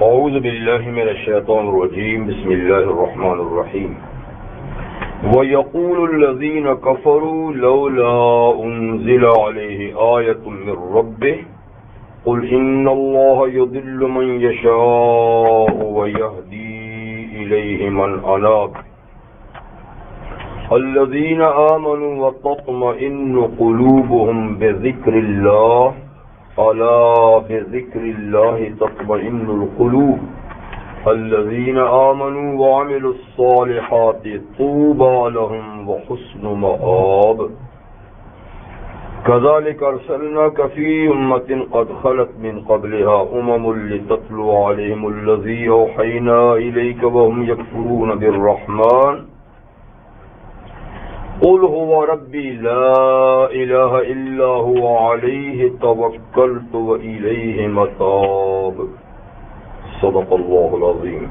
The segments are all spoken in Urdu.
اعوذ باللہ من الشیطان الرجیم بسم اللہ الرحمن الرحیم وَيَقُولُ الَّذِينَ كَفَرُوا لَوْلَا أُنزِلَ عَلَيْهِ آيَةٌ مِّن رَّبِّهِ قُلْ إِنَّ اللَّهَ يُضِلُّ مَن يَشَاءُ وَيَهْدِي إِلَيْهِ مَنْ أَنَابَ الَّذِينَ آمَنُوا وَتَطْمَئِنُّ قُلُوبُهُم بِذِكْرِ اللَّهِ ألا بذكر الله تطمئن القلوب الذين آمنوا وعملوا الصالحات طوبى لهم وحسن مآب كذلك أرسلناك في أمة قد خلت من قبلها لتتلو عليهم الذي أوحينا إليك وهم يكفرون بالرحمن قل هو ربي لا إله إلا هو عليه توكلت وإليه متاب صدق الله العظيم.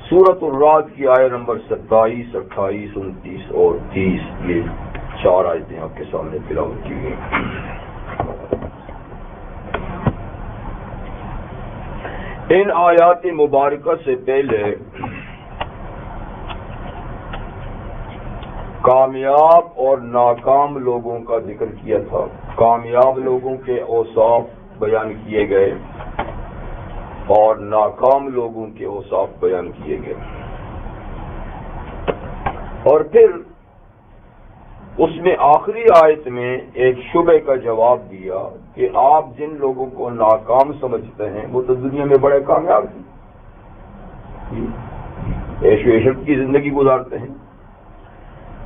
سورۃ الرعد کی آیت نمبر 27، 28، 29 اور 30 یہ 4 آیتیں آپ کے سامنے تلاوت کی گئی. ان آیات مبارکہ سے پہلے کامیاب اور ناکام لوگوں کا ذکر کیا تھا. کامیاب لوگوں کے اوصاف بیان کیے گئے اور ناکام لوگوں کے اوصاف بیان کیے گئے، اور پھر اس میں آخری آیت میں ایک شبہ کا جواب دیا کہ آپ جن لوگوں کو ناکام سمجھتے ہیں وہ تو دنیا میں بڑے کامیاب ہیں، عیش و عشرت کی زندگی گزارتے ہیں.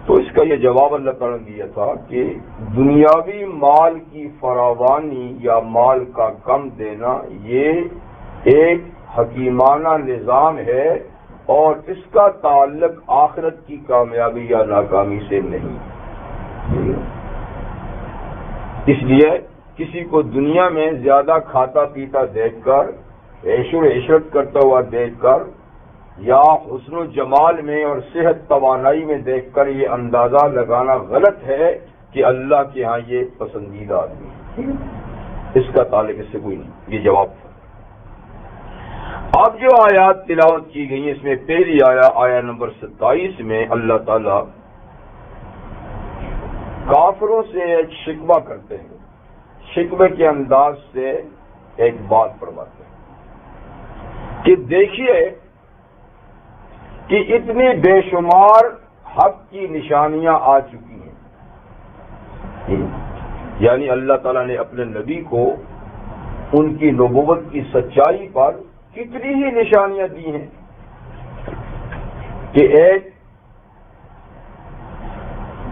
تو اس کا یہ جواب اللہ تعالیٰ نے دیا تھا کہ دنیاوی مال کی فراوانی یا مال کا کم دینا یہ ایک حکیمانہ نظام ہے اور اس کا تعلق آخرت کی کامیابی یا ناکامی سے نہیں. اس لیے کسی کو دنیا میں زیادہ کھاتا پیتا دیکھ کر، عیش و عشرت کرتا ہوا دیکھ کر، یا حسن و جمال میں اور صحت توانائی میں دیکھ کر یہ اندازہ لگانا غلط ہے کہ اللہ کے ہاں یہ پسندیدہ آدمی ہے. اس کا تعلق اس سے کوئی نہیں. یہ جواب تھا. اب جو آیات تلاوت کی گئی اس میں پہلی آیت نمبر 27 میں اللہ تعالی کافروں سے ایک شکوہ کرتے ہیں. شکوے کے انداز سے ایک بات فرماتے ہیں کہ دیکھیے کہ اتنی بے شمار حق کی نشانیاں آ چکی ہیں، یعنی اللہ تعالیٰ نے اپنے نبی کو ان کی نبوت کی سچائی پر کتنی ہی نشانیاں دی ہیں کہ ایک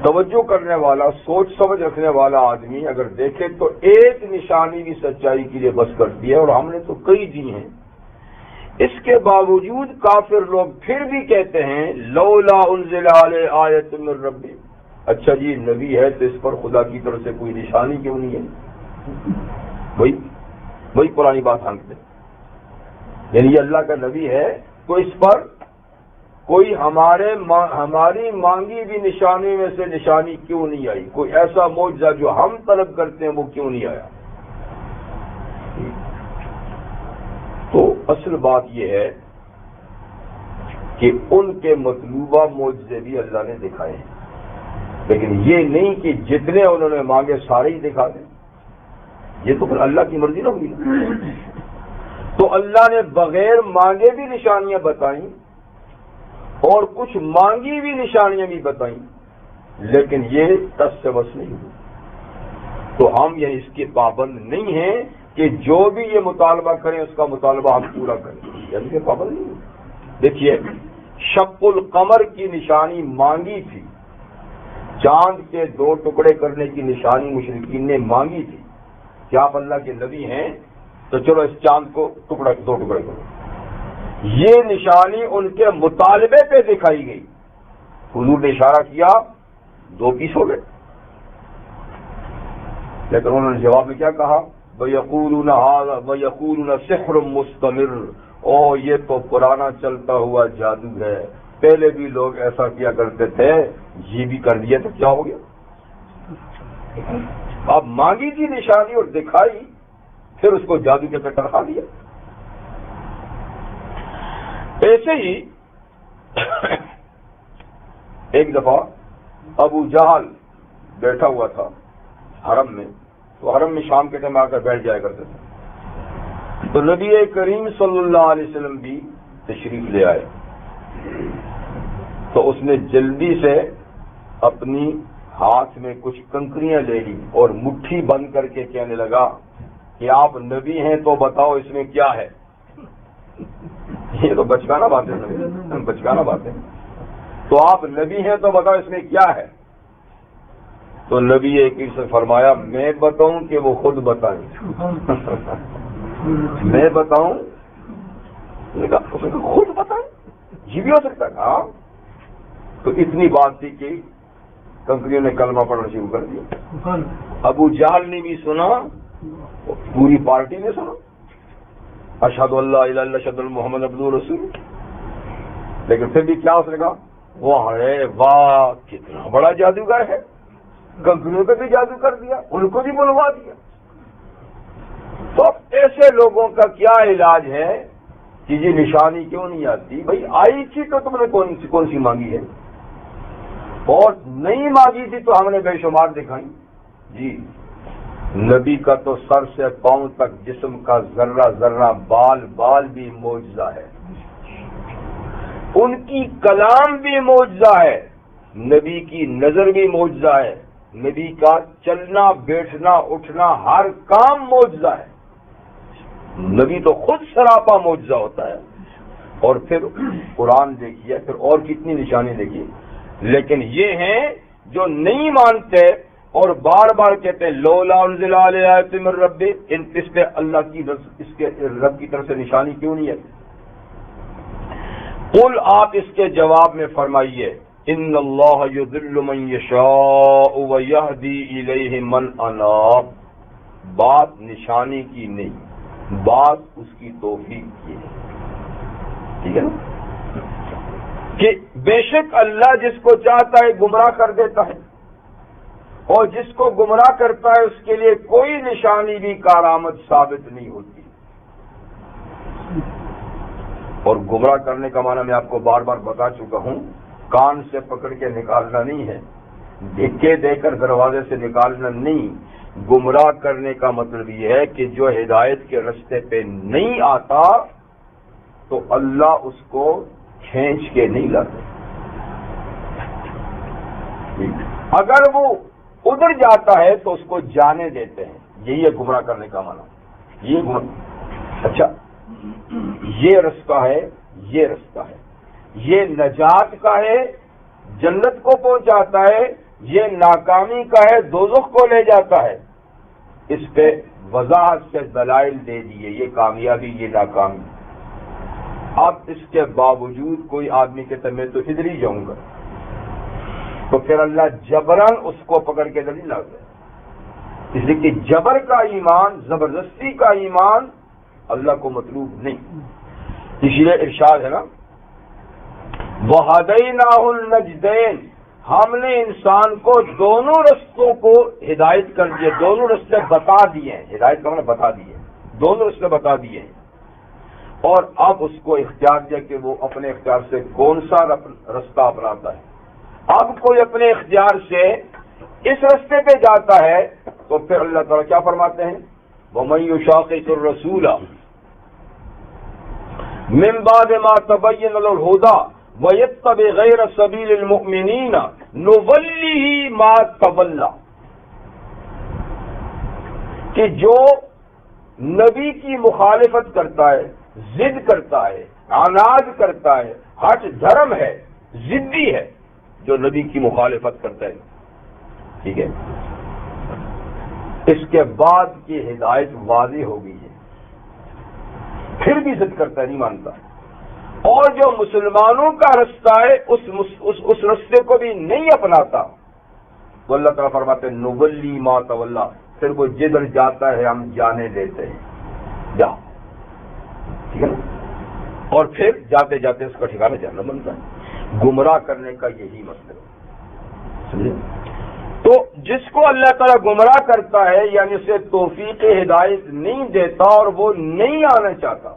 توجہ کرنے والا، سوچ سمجھ رکھنے والا آدمی اگر دیکھے تو ایک نشانی بھی سچائی کے لیے بس کرتی ہے، اور ہم نے تو کئی دی ہیں. اس کے باوجود کافر لوگ پھر بھی کہتے ہیں لولا انزل علیہ آیۃ من ربی. اچھا جی نبی ہے تو اس پر خدا کی طرف سے کوئی نشانی کیوں نہیں ہے؟ وہی پرانی بات ہانکتے. یعنی یہ اللہ کا نبی ہے تو اس پر کوئی ہماری مانگی بھی نشانی میں سے نشانی کیوں نہیں آئی؟ کوئی ایسا معجزہ جو ہم طلب کرتے ہیں وہ کیوں نہیں آیا؟ تو اصل بات یہ ہے کہ ان کے مطلوبہ معجزے بھی اللہ نے دکھائے ہیں، لیکن یہ نہیں کہ جتنے انہوں نے مانگے سارے ہی دکھا دیں. یہ تو پھر اللہ کی مرضی نہ ہوئی. تو اللہ نے بغیر مانگے بھی نشانیاں بتائیں اور کچھ مانگی بھی نشانیاں بھی بتائیں، لیکن یہ ٹس سے بس نہیں ہوئی. تو ہم یہ اس کے پابند نہیں ہیں کہ جو بھی یہ مطالبہ کریں اس کا مطالبہ ہم پورا کریں، یعنی کہ پابند نہیں ہیں. دیکھیے شق القمر کی نشانی مانگی تھی، چاند کے 2 ٹکڑے کرنے کی نشانی مشرکین نے مانگی تھی کہ آپ اللہ کے نبی ہیں تو چلو اس چاند کو 2 ٹکڑے کرو. یہ نشانی ان کے مطالبے پہ دکھائی گئی. حضور نے اشارہ کیا 2 پیس ہو گئے، لیکن انہوں نے جواب میں کیا کہا؟ وَيَقُولُونَ هَذَا وَيَقُولُونَ سِحْرٌ مُسْتَمِرٌ. یہ تو پرانا چلتا ہوا جادو ہے، پہلے بھی لوگ ایسا کیا کرتے تھے، یہ بھی کر دیا تو کیا ہو گیا؟ اب مانگی تھی نشانی اور دکھائی، پھر اس کو جادو کے پہ ٹرکا دیا۔ ایسے ہی ایک دفعہ ابو جہل بیٹھا ہوا تھا حرم میں، تو حرم میں شام کے ٹائم آ کر بیٹھ جایا کرتے تھے، تو نبی کریم صلی اللہ علیہ وسلم بھی تشریف لے آئے، تو اس نے جلدی سے اپنی ہاتھ میں کچھ کنکریاں لے لی اور مٹھی بند کر کے کہنے لگا کہ آپ نبی ہیں تو بتاؤ اس میں کیا ہے۔ یہ تو بچکانا بات ہے، بچکانا بات ہے، تو آپ نبی ہیں تو بتاؤ اس میں کیا ہے۔ تو نبی ایک سے فرمایا میں بتاؤں کہ وہ خود بتائیں؟ میں بتاؤں؟ خود بتائیں، یہ بھی ہو سکتا ہے۔ ہاں، تو اتنی بات تھی کہ کنکریوں نے کلمہ پڑھنا شروع کر دیا۔ ابو جہل نے بھی سنا، پوری پارٹی نے سنا، اشہد اللہ الہ الا اللہ اشہد ان محمد عبدہ رسول، لیکن پھر بھی کیا اس نے کہا، واہ کتنا بڑا جادوگر ہے، کنکریوں پہ بھی جادو کر دیا، ان کو بھی بلوا دیا۔ تو اب ایسے لوگوں کا کیا علاج ہے کہ یہ نشانی کیوں نہیں آتی؟ بھائی آئی تھی تو تم نے کون سی مانگی ہے، اور نہیں مانگی تھی تو ہم نے بے شمار دکھائی۔ جی نبی کا تو سر سے پاؤں تک جسم کا ذرہ ذرہ بال بال بھی معجزہ ہے، ان کی کلام بھی معجزہ ہے، نبی کی نظر بھی معجزہ ہے، نبی کا چلنا بیٹھنا اٹھنا ہر کام معجزہ ہے، نبی تو خود سراپا معجزہ ہوتا ہے۔ اور پھر قرآن دیکھیے، پھر اور کتنی نشانی دیکھیے، لیکن یہ ہیں جو نہیں مانتے اور بار بار کہتے ہیں لولا انزل علیہ آیۃ من ربہ، اس پہ اللہ کی اس کے رب کی طرف سے نشانی کیوں نہیں ہے؟ قل آپ اس کے جواب میں فرمائیے ان اللہ یضل من یشاء ویہدی الیہ من اناب، بات نشانی کی نہیں، بات اس کی توفیق کی ہے، ٹھیک ہے نا، کہ بے شک اللہ جس کو چاہتا ہے گمراہ کر دیتا ہے، اور جس کو گمراہ کرتا ہے اس کے لیے کوئی نشانی بھی کارآمد ثابت نہیں ہوتی۔ اور گمراہ کرنے کا معنی میں آپ کو بار بار بتا چکا ہوں، کان سے پکڑ کے نکالنا نہیں ہے، دھکے دے کر دروازے سے نکالنا نہیں، گمراہ کرنے کا مطلب یہ ہے کہ جو ہدایت کے رستے پہ نہیں آتا تو اللہ اس کو کھینچ کے نہیں لاتے، اگر وہ ادھر جاتا ہے تو اس کو جانے دیتے ہیں، یہی ہے گمراہ کرنے کا معنی۔ یہ اچھا، یہ رستہ ہے، یہ رستہ ہے، یہ نجات کا ہے، جنت کو پہنچاتا ہے، یہ ناکامی کا ہے، دوزخ کو لے جاتا ہے۔ اس پہ وضاحت سے دلائل دے دیے، یہ کامیابی، یہ ناکامی۔ اب اس کے باوجود کوئی آدمی کہتا میں تو ادھر ہی جاؤں گا، تو پھر اللہ جبران اس کو پکڑ کے نہیں لاتا، اس لیے کہ جبر کا ایمان، زبردستی کا ایمان اللہ کو مطلوب نہیں۔ اسی لیے ارشاد ہے نا وَهَدَيْنَاهُ النَّجْدَيْنِ، ہم نے انسان کو دونوں رستوں کو ہدایت کر دیے، دونوں رستے بتا دیے ہیں، ہدایت کا مطلب بتا دیے، دونوں رستے بتا دیے ہیں، اور اب اس کو اختیار دیا کہ وہ اپنے اختیار سے کون سا رستہ اپناتا ہے۔ اب کوئی اپنے اختیار سے اس رستے پہ جاتا ہے تو پھر اللہ تعالیٰ کیا فرماتے ہیں وَمَن يُشَاقِقِ الرَّسُولَ مِن بَعْدِ مَا تَبَيَّنَ لَهُ الْهُدَىٰ وَيَتَّبِعْ غَيْرَ سَبِيلِ الْمُؤْمِنِينَ نُوَلِّهِ مَا تَوَلَّىٰ، کہ جو نبی کی مخالفت کرتا ہے، ضد کرتا ہے، عناد کرتا ہے، ہٹ دھرم ہے، ضدی ہے، جو نبی کی مخالفت کرتا ہے، ٹھیک ہے، اس کے بعد کی ہدایت واضح ہو گئی ہے، پھر بھی ضد کرتا ہے، نہیں مانتا، اور جو مسلمانوں کا رستہ ہے اس رستے کو بھی نہیں اپناتا، تو اللہ تعالیٰ فرماتے ہیں نولی ما تولا، پھر وہ جدھر جاتا ہے ہم جانے دیتے ہیں، جا، ٹھیک ہے نا، اور پھر جاتے جاتے اس کا ٹھکانہ جہنم بنتا ہے۔ گمراہ کرنے کا یہی مطلب ہے، سمجھے؟ تو جس کو اللہ تعالیٰ گمراہ کرتا ہے یعنی اسے توفیق ہدایت نہیں دیتا اور وہ نہیں آنا چاہتا،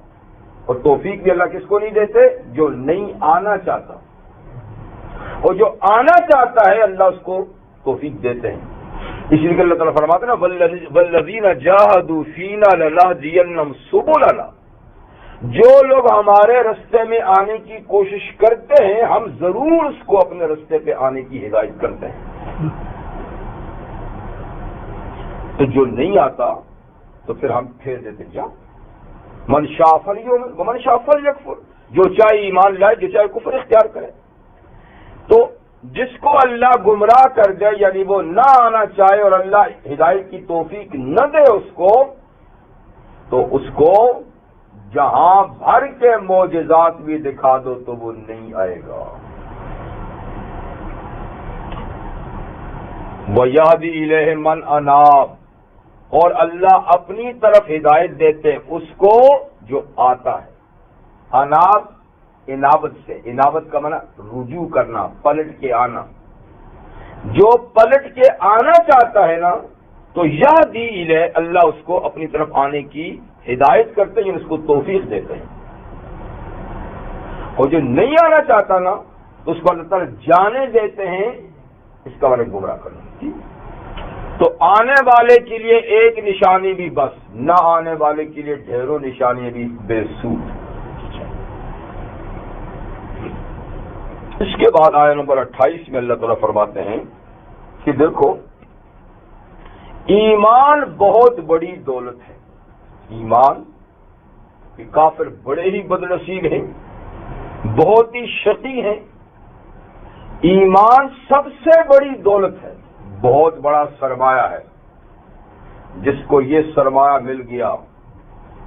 اور توفیق بھی اللہ کس کو نہیں دیتے؟ جو نہیں آنا چاہتا، اور جو آنا چاہتا ہے اللہ اس کو توفیق دیتے ہیں۔ اس لیے کہ اللہ تعالیٰ فرماتے ہیں نا والذین جاہدوا فینا لنہدینہم سبلنا، جو لوگ ہمارے رستے میں آنے کی کوشش کرتے ہیں ہم ضرور اس کو اپنے رستے پہ آنے کی ہدایت کرتے ہیں۔ تو جو نہیں آتا تو پھر ہم پھیر دیتے جا من شاء فلیؤمن ومن شاء فلیکفر، جو چاہے ایمان لائے جو چاہے کفر اختیار کرے۔ تو جس کو اللہ گمراہ کر دے یعنی وہ نہ آنا چاہے اور اللہ ہدایت کی توفیق نہ دے اس کو، تو اس کو جہاں بھر کے معجزات بھی دکھا دو تو وہ نہیں آئے گا۔ وَيَهْدِي إِلَيْهِ مَنْ أَنَابَ، اور اللہ اپنی طرف ہدایت دیتے اس کو جو آتا ہے۔ اناب انابت سے، انابت کا معنی رجوع کرنا، پلٹ کے آنا۔ جو پلٹ کے آنا چاہتا ہے نا تو یہدی الیہ، اللہ اس کو اپنی طرف آنے کی ہدایت کرتے ہیں، اس کو توفیق دیتے ہیں۔ اور جو نہیں آنا چاہتا نا تو اس کو اللہ تعالیٰ جانے دیتے ہیں، اس کا معنی گمراہ کرنا۔ تو آنے والے کے لیے ایک نشانی بھی بس، نہ آنے والے کے لیے ڈھیروں نشانیاں بھی بے سود۔ اس کے بعد آیت نمبر 28 میں اللہ تعالیٰ فرماتے ہیں کہ دیکھو ایمان بہت بڑی دولت ہے۔ ایمان، کافر بڑے ہی بدنصیب ہیں، بہت ہی شقی ہیں۔ ایمان سب سے بڑی دولت ہے، بہت بڑا سرمایہ ہے۔ جس کو یہ سرمایہ مل گیا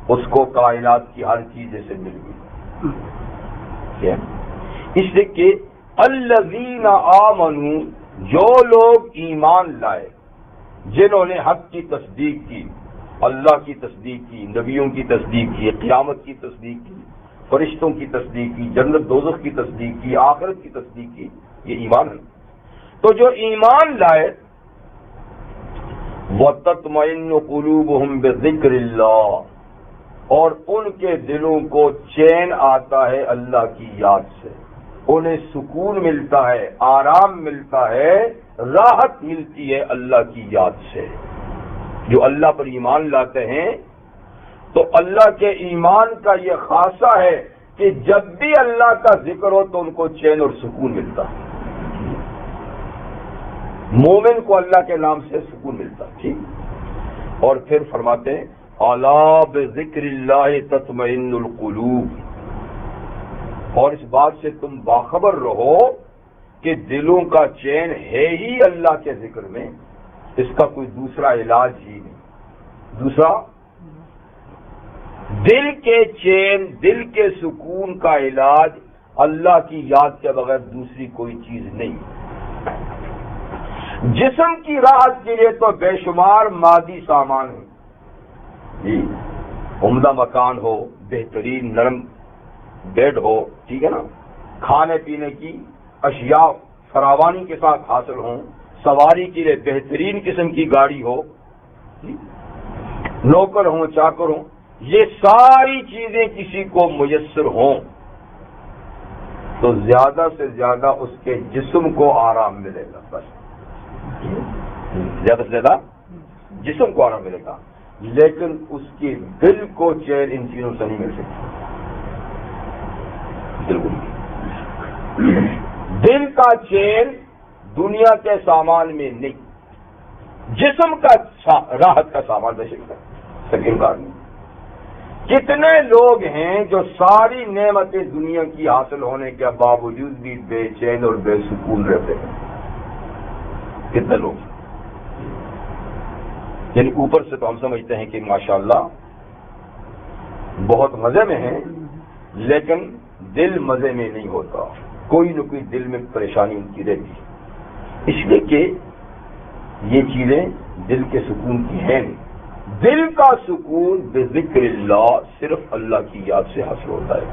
اس کو کائنات کی ہر چیز سے مل گئی۔ اس لیے کہ الذین آمنوا، جو لوگ ایمان لائے، جنہوں نے حق کی تصدیق کی، اللہ کی تصدیق کی، نبیوں کی تصدیق کی، قیامت کی تصدیق کی، فرشتوں کی تصدیق کی، جنت دوزخ کی تصدیق کی، آخرت کی تصدیق کی، یہ ایمان ہے۔ تو جو ایمان لائے وَتَطْمَئِنُّ قُلُوبُهُمْ بِذِكْرِ اللَّهِ، اور ان کے دلوں کو چین آتا ہے اللہ کی یاد سے، انہیں سکون ملتا ہے، آرام ملتا ہے، راحت ملتی ہے اللہ کی یاد سے۔ جو اللہ پر ایمان لاتے ہیں تو اللہ کے ایمان کا یہ خاصہ ہے کہ جب بھی اللہ کا ذکر ہو تو ان کو چین اور سکون ملتا ہے۔ مومن کو اللہ کے نام سے سکون ملتا ہے، ٹھیک۔ اور پھر فرماتے ہیں الا بذکر اللہ تطمئن القلوب، اور اس بات سے تم باخبر رہو کہ دلوں کا چین ہے ہی اللہ کے ذکر میں، اس کا کوئی دوسرا علاج ہی نہیں۔ دوسرا دل کے چین، دل کے سکون کا علاج اللہ کی یاد کے بغیر دوسری کوئی چیز نہیں۔ جسم کی راحت کے لیے تو بے شمار مادی سامان ہے جی، عمدہ مکان ہو، بہترین نرم بیڈ ہو، ٹھیک ہے نا، کھانے پینے کی اشیاء فراوانی کے ساتھ حاصل ہوں، سواری کے لیے بہترین قسم کی گاڑی ہو، نوکر ہوں، چاکر ہوں، یہ ساری چیزیں کسی کو میسر ہوں تو زیادہ سے زیادہ اس کے جسم کو آرام ملے گا، بس زیادہ سے زیادہ جسم کو آرام ملے گا، لیکن اس کے دل کو چین ان چیزوں سے نہیں مل سکتی۔ دل کا چین دنیا کے سامان میں نہیں، جسم کا راحت کا سامان بے شک سکین کار نہیں۔ کتنے لوگ ہیں جو ساری نعمتیں دنیا کی حاصل ہونے کے باوجود بھی بے چین اور بے سکون رہتے ہیں؟ کتنے لوگ؟ یعنی اوپر سے تو ہم سمجھتے ہیں کہ ماشاءاللہ بہت مزے میں ہیں، لیکن دل مزے میں نہیں ہوتا، کوئی نہ کوئی دل میں پریشانی ان کی رہتی ہے، اس لیے کہ یہ چیزیں دل کے سکون کی ہیں نہیں۔ دل کا سکون بذکر اللہ صرف اللہ کی یاد سے حاصل ہوتا ہے۔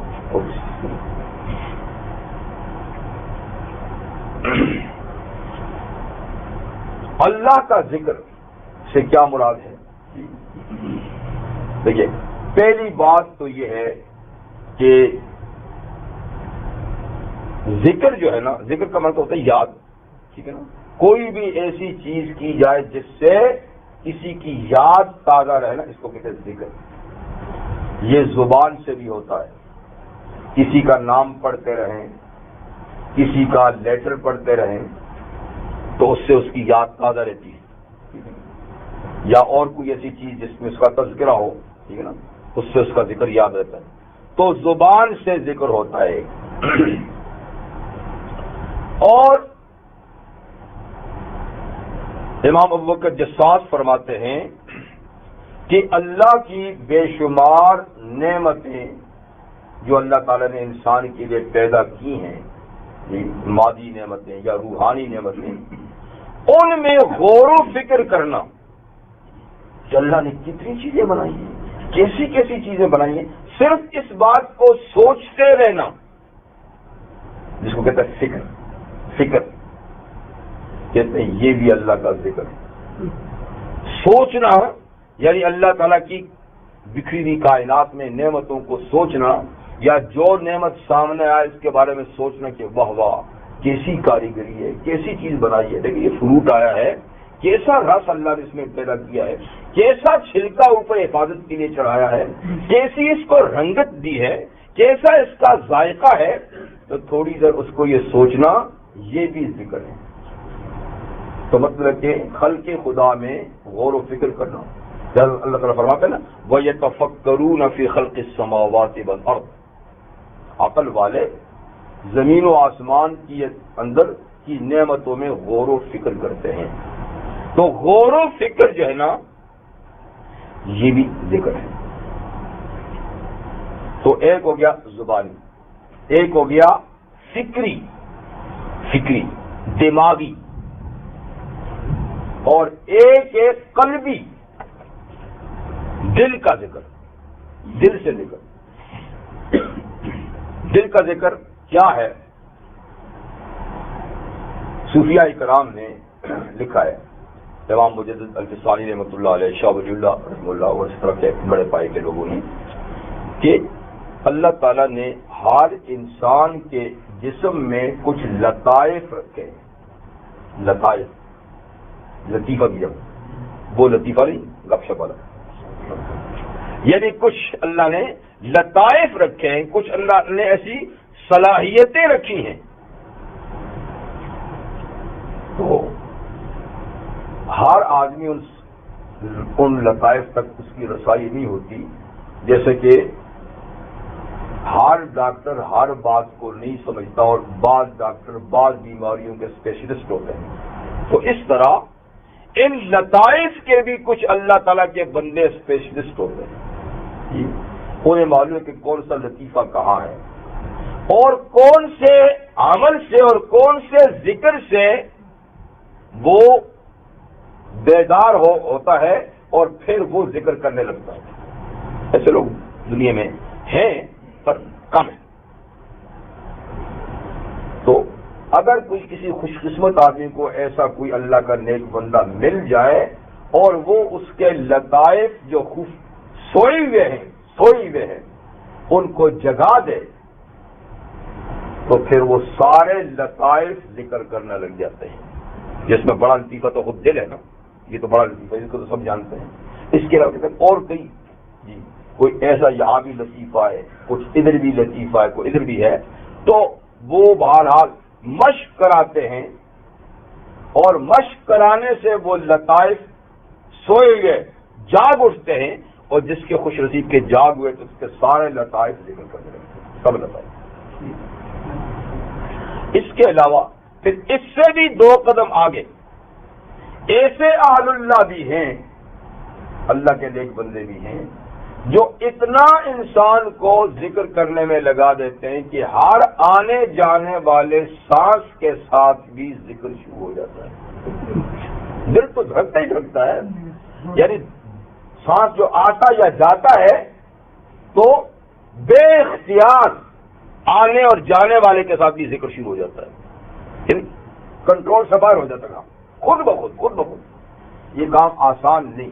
اللہ کا ذکر سے کیا مراد ہے؟ دیکھیے، پہلی بات تو یہ ہے کہ ذکر جو ہے نا، ذکر کا مطلب ہوتا ہے یاد، ٹھیک ہے نا؟ کوئی بھی ایسی چیز کی جائے جس سے کسی کی یاد تازہ رہے نا، اس کو کہتے ہیں ذکر۔ یہ زبان سے بھی ہوتا ہے، کسی کا نام پڑھتے رہیں، کسی کا لیٹر پڑھتے رہیں تو اس سے اس کی یاد تازہ رہتی ہے، یا اور کوئی ایسی چیز جس میں اس کا تذکرہ ہو، ٹھیک ہے نا، اس سے اس کا ذکر یاد رہتا ہے۔ تو زبان سے ذکر ہوتا ہے۔ اور امام ابوبکر جساس فرماتے ہیں کہ اللہ کی بے شمار نعمتیں جو اللہ تعالیٰ نے انسان کے لیے پیدا کی ہیں، مادی نعمتیں یا روحانی نعمتیں، ان میں غور و فکر کرنا کہ اللہ نے کتنی چیزیں بنائی ہیں، کیسی کیسی چیزیں بنائی ہیں، صرف اس بات کو سوچتے رہنا، جس کو کہتا ہے فکر کہتے ہیں، یہ بھی اللہ کا ذکر ہے۔ سوچنا یعنی اللہ تعالیٰ کی بکھری ہوئی کائنات میں نعمتوں کو سوچنا، یا جو نعمت سامنے آئے اس کے بارے میں سوچنا کہ واہ واہ کیسی کاریگری ہے، کیسی چیز بنائی ہے، دیکھیں یہ فروٹ آیا ہے، کیسا رس اللہ نے اس میں پیدا کیا ہے، کیسا چھلکا اوپر حفاظت کے لیے چڑھایا ہے، کیسی اس کو رنگت دی ہے، کیسا اس کا ذائقہ ہے، تو تھوڑی دیر اس کو یہ سوچنا، یہ بھی ذکر ہے۔ تو مطلب کہ خلق خدا میں غور و فکر کرنا۔ اللہ تعالیٰ فرماتے ہیں نا وَيَتَفَكَّرُونَ فِي خَلْقِ السَّمَاوَاتِ وَالْأَرْضِ، عقل والے زمین و آسمان کی اندر کی نعمتوں میں غور و فکر کرتے ہیں۔ تو غور و فکر جو ہے نا، یہ بھی ذکر ہے۔ تو ایک ہو گیا زبانی، ایک ہو گیا فکری دماغی، اور ایک قلبی، دل کا ذکر، دل سے ذکر۔ دل کا ذکر کیا ہے؟ صوفیاء کرام نے لکھا ہے، امام مجدد الفسانی رحمۃ اللہ علیہ، شاہ ولی اللہ رحمۃ اللہ اور اس طرح کے بڑے پائے کے لوگوں نے، کہ اللہ تعالیٰ نے ہر انسان کے جسم میں کچھ لطائف رکھے ہیں۔ لطیفہ کی جب وہ لطیفہ نہیں، گپ شپ والا، یعنی کچھ اللہ نے لطائف رکھے ہیں، کچھ اللہ نے ایسی صلاحیتیں رکھی ہیں۔ تو ہر آدمی ان لطائف تک اس کی رسائی نہیں ہوتی، جیسے کہ ہر ڈاکٹر ہر بات کو نہیں سمجھتا، اور بعض ڈاکٹر بعض بیماریوں کے اسپیشلسٹ ہوتے ہیں۔ تو اس طرح ان لطائف کے بھی کچھ اللہ تعالیٰ کے بندے اسپیشلسٹ ہوتے ہیں، انہیں معلوم ہے کہ کون سا لطیفہ کہاں ہے، اور کون سے عمل سے اور کون سے ذکر سے وہ بیدار ہوتا ہے اور پھر وہ ذکر کرنے لگتا ہے۔ ایسے لوگ دنیا میں ہیں پر کم ہے۔ تو اگر کوئی کسی خوش قسمت آدمی کو ایسا کوئی اللہ کا نیک بندہ مل جائے اور وہ اس کے لطائف جو سوئے ہوئے ہیں ان کو جگا دے، تو پھر وہ سارے لطائف ذکر کرنے لگ جاتے ہیں۔ جس میں بڑا لطیفہ تو خود دل ہے نا، یہ تو بڑا لطیفہ، اس کو تو سب جانتے ہیں۔ اس کے علاوہ اور کئی کوئی ایسا یہاں بھی لطیفہ ہے، کچھ ادھر بھی لطیفہ ہے، کوئی ادھر بھی ہے، تو وہ بہرحال مشق کراتے ہیں، اور مشق کرانے سے وہ لطائف سوئے ہوئے جاگ اٹھتے ہیں، اور جس کے خوش نصیب کے جاگ ہوئے تو اس کے سارے لطائف ذکر کرنے لگتے ہیں، سب لطائف۔ اس کے علاوہ پھر اس سے بھی 2 قدم آگے ایسے اہل اللہ بھی ہیں، اللہ کے نیک بندے بھی ہیں، جو اتنا انسان کو ذکر کرنے میں لگا دیتے ہیں کہ ہر آنے جانے والے سانس کے ساتھ بھی ذکر شروع ہو جاتا ہے۔ دل تو دھڑکتا ہی دھڑکتا ہے، یعنی سانس جو آتا یا جاتا ہے تو بے اختیار آنے اور جانے والے کے ساتھ بھی ذکر شروع ہو جاتا ہے، یعنی کنٹرول سے باہر ہو جاتا ہے۔ خود بخود یہ کام آسان نہیں،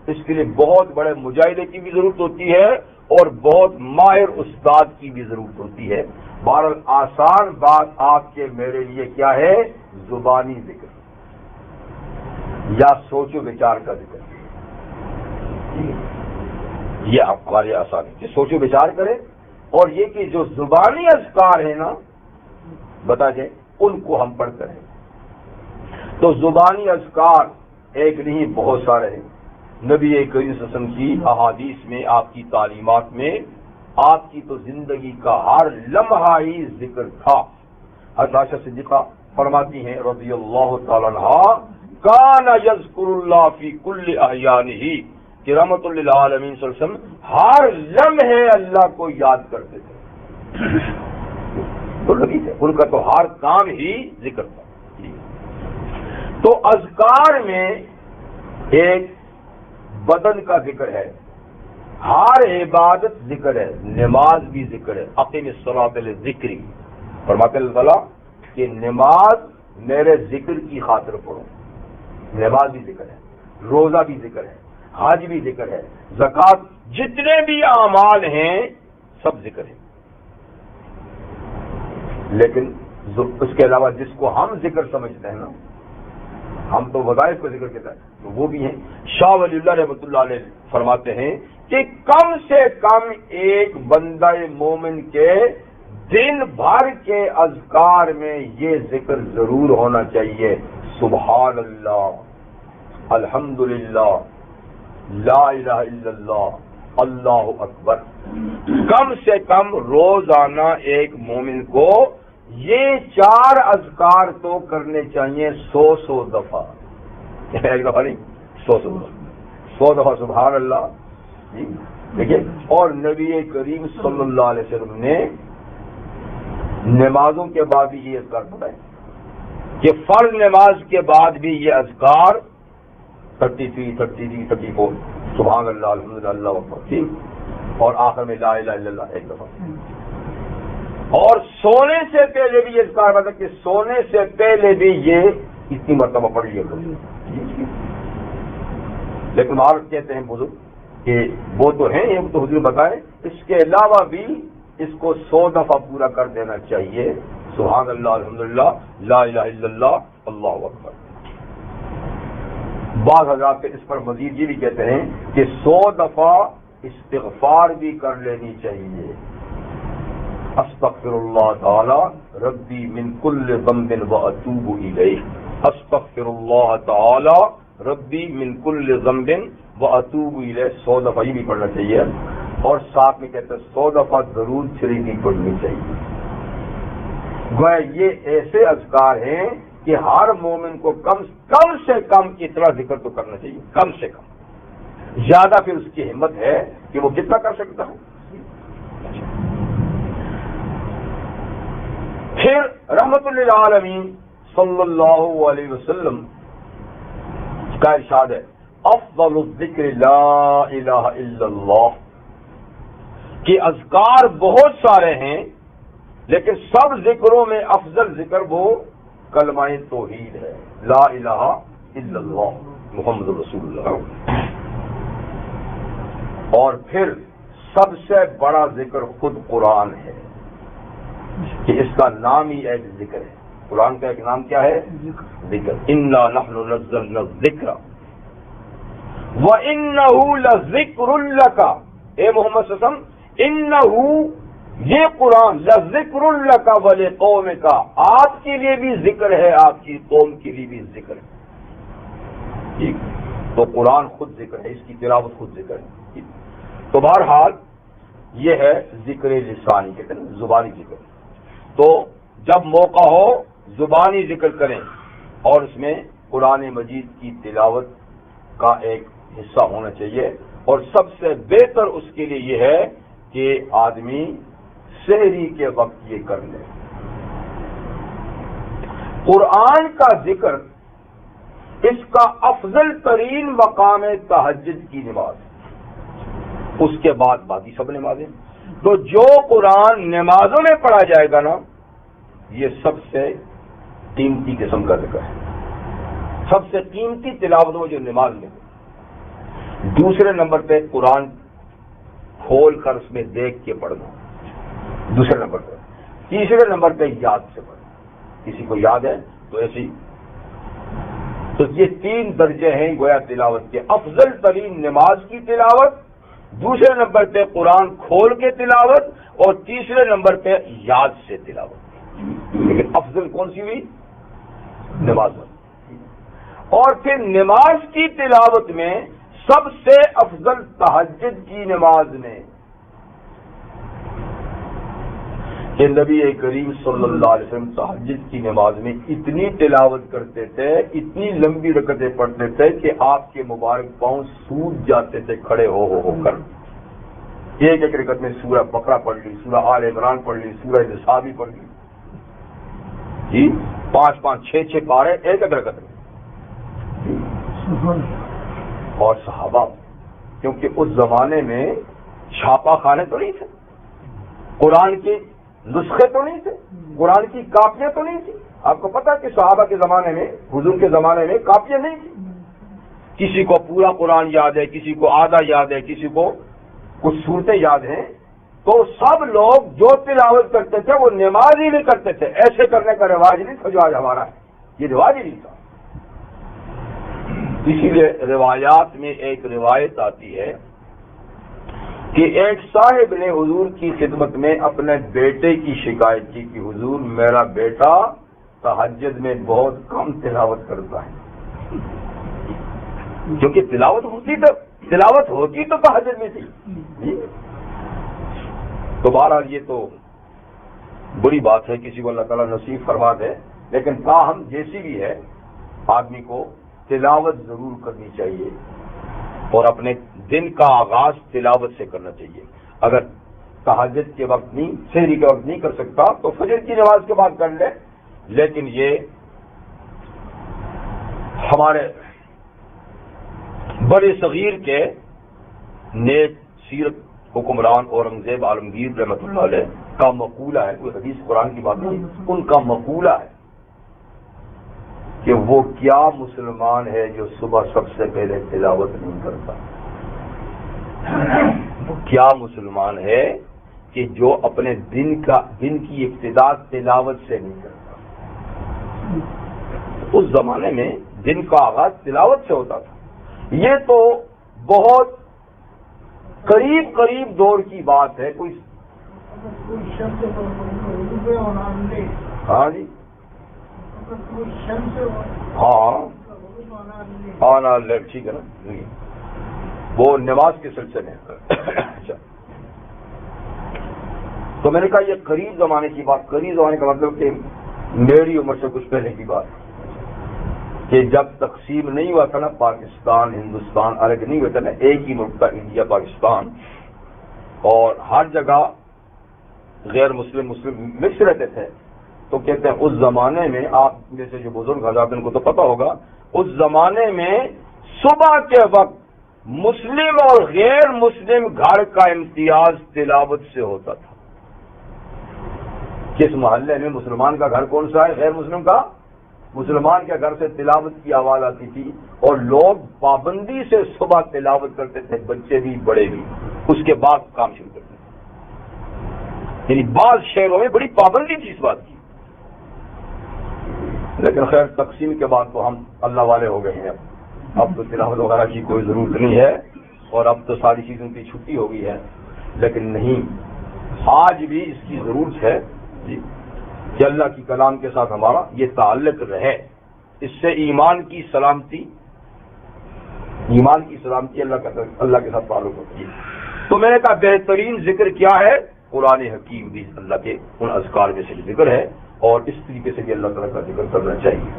اس کے لیے بہت بڑے مجاہدے کی بھی ضرورت ہوتی ہے اور بہت ماہر استاد کی بھی ضرورت ہوتی ہے۔ بہرحال آسان بات آپ کے میرے لیے کیا ہے؟ زبانی ذکر یا سوچ و بچار کا ذکر، یہ آپ کو آسان ہے کہ سوچ و بچار کریں، اور یہ کہ جو زبانی اذکار ہیں نا بتا دیں ان کو ہم پڑھ کریں۔ تو زبانی اذکار ایک نہیں بہت سارے ہیں۔ نبی کریم صلی اللہ علیہ وسلم کی احادیث میں، آپ کی تعلیمات میں، آپ کی تو زندگی کا ہر لمحہ ہی ذکر تھا۔ حضرت عائشہ صدیقہ فرماتی ہیں رضی اللہ تعالی عنہا، کان یذکر اللہ فی کل احیانہ، کہ رحمت للعالمین صلی اللہ علیہ وسلم ہر لمحے اللہ کو یاد کرتے تھے۔ تو نبی تھے، ان کا تو ہر کام ہی ذکر تھا۔ تو اذکار میں ایک بدن کا ذکر ہے، ہر عبادت ذکر ہے، نماز بھی ذکر ہے۔ اقیم الصلاۃ لذکری، فرماتے اللہ تعالیٰ کہ نماز میرے ذکر کی خاطر پڑھو۔ نماز بھی ذکر ہے، روزہ بھی ذکر ہے، حج بھی ذکر ہے، زکوٰۃ، جتنے بھی اعمال ہیں سب ذکر ہے۔ لیکن اس کے علاوہ جس کو ہم ذکر سمجھتے ہیں نا، ہم تو وظائف کو ذکر کہتے ہیں، تو وہ بھی ہیں۔ شاہ ولی اللہ رحمۃ اللہ علیہ فرماتے ہیں کہ کم سے کم ایک بندہ مومن کے دن بھر کے اذکار میں یہ ذکر ضرور ہونا چاہیے، سبحان اللہ، الحمدللہ، لا الہ الا اللہ، اللہ اکبر۔ کم سے کم روزانہ ایک مومن کو یہ 4 اذکار تو کرنے چاہیے 100 دفعہ، ایک دفعہ نہیں، 100 دفعہ سبحان اللہ۔ دیکھیے، اور نبی کریم صلی اللہ علیہ وسلم نے نمازوں کے بعد بھی یہ اذکار پڑھائے کہ فرض نماز کے بعد بھی یہ اذکار 33، 33، 34 سبحان اللہ، الحمدللہ، اللہ اکبر، ٹھیک، اور آخر میں لا الہ الا اللہ ایک دفعہ۔ اور سونے سے پہلے بھی یہ اذکار پڑھا کہ سونے سے پہلے بھی یہ اتنی مرتبہ پڑھ لیا کرو۔ لیکن معارف کہتے ہیں بزرگ کہ وہ تو ہیں، یہ تو حضور بتائیں، اس کے علاوہ بھی اس کو 100 دفعہ پورا کر دینا چاہیے، سبحان اللہ، الحمدللہ، لا الہ الا اللہ، اللہ اکبر۔ بعض حضرات اس پر مزید یہ بھی کہتے ہیں کہ 100 دفعہ استغفار بھی کر لینی چاہیے، استغفر اللہ تعالی ربی من کل ذنب واتوب الیہ، استغفر اللہ تعالی ربی من کل ذنب واتوب الیہ، 100 دفعہ یہ بھی پڑھنا چاہیے۔ اور ساتھ میں کہتے ہیں 100 دفعہ ضرور شریفی پڑھنی چاہیے۔ گویا یہ ایسے اذکار ہیں کہ ہر مومن کو کم سے کم اتنا ذکر تو کرنا چاہیے، کم سے کم، زیادہ پھر اس کی ہمت ہے کہ وہ کتنا کر سکتا ہے۔ پھر رحمت للعالمین صلی اللہ علیہ وسلم کا ارشاد ہے، افضل الذکر لا الہ الا اللہ، کہ اذکار بہت سارے ہیں لیکن سب ذکروں میں افضل ذکر وہ کلمہ توحید ہے، لا الہ الا اللہ محمد رسول اللہ۔ اور پھر سب سے بڑا ذکر خود قرآن ہے، کہ اس کا نام ہی ایک ذکر ہے۔ قرآن کا ایک نام کیا ہے؟ ذکر۔ انا نحن نزلنا الذکر وانہ لذکر لک، اے محمد صلی اللہ علیہ وسلم، انہ یہ قرآن لذکر لک ولقومک، آپ کے لیے بھی ذکر ہے، آپ کی قوم کے لیے بھی ذکر ہے۔ ٹھیک، تو قرآن خود ذکر ہے، اس کی تلاوت خود ذکر ہے۔ تو بہرحال یہ ہے ذکر لسانی، کہتے ہیں زبانی ذکر۔ تو جب موقع ہو زبانی ذکر کریں، اور اس میں قرآن مجید کی تلاوت کا ایک حصہ ہونا چاہیے، اور سب سے بہتر اس کے لیے یہ ہے کہ آدمی سحری کے وقت یہ کر لے۔ قرآن کا ذکر اس کا افضل ترین مقام ہے تہجد کی نماز، اس کے بعد باقی سب نمازیں۔ تو جو قرآن نمازوں میں پڑھا جائے گا نا، یہ سب سے قیمتی قسم کا ذکر ہے، سب سے قیمتی تلاوت وہ جو نماز میں ہو. دوسرے نمبر پہ قرآن کھول کر اس میں دیکھ کے پڑھنا دوسرے نمبر پہ. تیسرے نمبر پہ یاد سے پڑھنا. کسی کو یاد ہے تو ایسی. تو یہ 3 درجے ہیں گویا تلاوت کے. افضل ترین نماز کی تلاوت، دوسرے نمبر پہ قرآن کھول کے تلاوت، اور تیسرے نمبر پہ یاد سے تلاوت. لیکن افضل کون سی ہوئی؟ نماز. اور پھر نماز کی تلاوت میں سب سے افضل تہجد کی نماز میں کہ نبی کریم صلی اللہ علیہ وسلم تہجد کی نماز میں اتنی تلاوت کرتے تھے، اتنی لمبی رکعتیں پڑھتے تھے کہ آپ کے مبارک پاؤں سوج جاتے تھے کھڑے ہو کر. ایک رکعت میں سورہ بقرہ پڑھ لی، سورہ آل عمران پڑھ لی، سورہ نساء بھی پڑھ لی. جی 5 6 پارے ایک رکعت میں. اور صحابہ، کیونکہ اس زمانے میں چھاپا خانے تو نہیں تھے، قرآن کے نسخے تو نہیں تھے، قرآن کی کاپیاں تو نہیں تھی. آپ کو پتا کہ صحابہ کے زمانے میں، حضور کے زمانے میں کاپیاں نہیں تھی. کسی کو پورا قرآن یاد ہے، کسی کو آدھا یاد ہے، کسی کو کچھ صورتیں یاد ہیں. تو سب لوگ جو تلاوت کرتے تھے وہ نماز ہی نہیں کرتے تھے. ایسے کرنے کا رواج نہیں تھا جو آج ہمارا ہے، یہ رواج ہی نہیں تھا. اسی لیے روایات میں ایک روایت آتی ہے کہ ایک صاحب نے حضور کی خدمت میں اپنے بیٹے کی شکایت کی کہ حضور میرا بیٹا تہجد میں بہت کم تلاوت کرتا ہے. کیونکہ تلاوت ہوتی تو تہجد میں تھی. تو بہرحال یہ تو بری بات ہے، کسی کو اللہ تعالیٰ نصیب فرما دے. لیکن تاہم جیسی بھی ہے آدمی کو تلاوت ضرور کرنی چاہیے، اور اپنے دن کا آغاز تلاوت سے کرنا چاہیے. اگر تہجد کے وقت نہیں، سحری کے وقت نہیں کر سکتا تو فجر کی نماز کے بعد کر لے. لیکن یہ ہمارے بڑے صغیر کے نیک سیرت حکمران اورنگزیب عالمگیر رحمۃ اللہ علیہ کا مقولہ ہے، کوئی حدیث قرآن کی بات نہیں، ان کا مقولہ ہے کہ وہ کیا مسلمان ہے جو صبح سب سے پہلے تلاوت نہیں کرتا. وہ کیا مسلمان ہے کہ جو اپنے دن کی ابتدا تلاوت سے نہیں کرتا. اس زمانے میں دن کا آغاز تلاوت سے ہوتا تھا. یہ تو بہت قریب دور کی بات ہے. کوئی ہاں جی ہاں ٹھیک ہے نا، وہ نماز کے سلسلے میں. تو میں نے کہا یہ قریب زمانے کی بات. قریب زمانے کا مطلب کہ میری عمر سے کچھ پہلے کی بات، کہ جب تقسیم نہیں ہوا تھا نا، پاکستان ہندوستان الگ نہیں ہوا تھا نا، ایک ہی ملک تھا انڈیا پاکستان، اور ہر جگہ غیر مسلم مکس رہتے تھے. تو کہتے ہیں اس زمانے میں، آپ میں سے جو بزرگ حضرات ان کو تو پتا ہوگا، اس زمانے میں صبح کے وقت مسلم اور غیر مسلم گھر کا امتیاز تلاوت سے ہوتا تھا. کس محلے میں مسلمان کا گھر کون سا ہے، غیر مسلم کا؟ مسلمان کے گھر سے تلاوت کی آواز آتی تھی، اور لوگ پابندی سے صبح تلاوت کرتے تھے، بچے بھی بڑے بھی. اس کے بعد کام شروع کرتے تھے. یعنی بعض شہروں میں بڑی پابندی تھی اس بات کی. لیکن خیر تقسیم کے بعد تو ہم اللہ والے ہو گئے ہیں. اب تو تلاوت وغیرہ کی کوئی ضرورت نہیں ہے، اور اب تو ساری چیزوں کی چھٹی ہو گئی ہے. لیکن نہیں، آج بھی اس کی ضرورت ہے جی کہ اللہ کی کلام کے ساتھ ہمارا یہ تعلق رہے. اس سے ایمان کی سلامتی اللہ کے ساتھ تعلق ہوتی ہے. تو میں نے کہا بہترین ذکر کیا ہے؟ قرآن حکیم بھی اللہ کے ان اذکار میں سے ذکر ہے، اور اس طریقے سے بھی اللہ تعالیٰ کا ذکر کرنا چاہیے.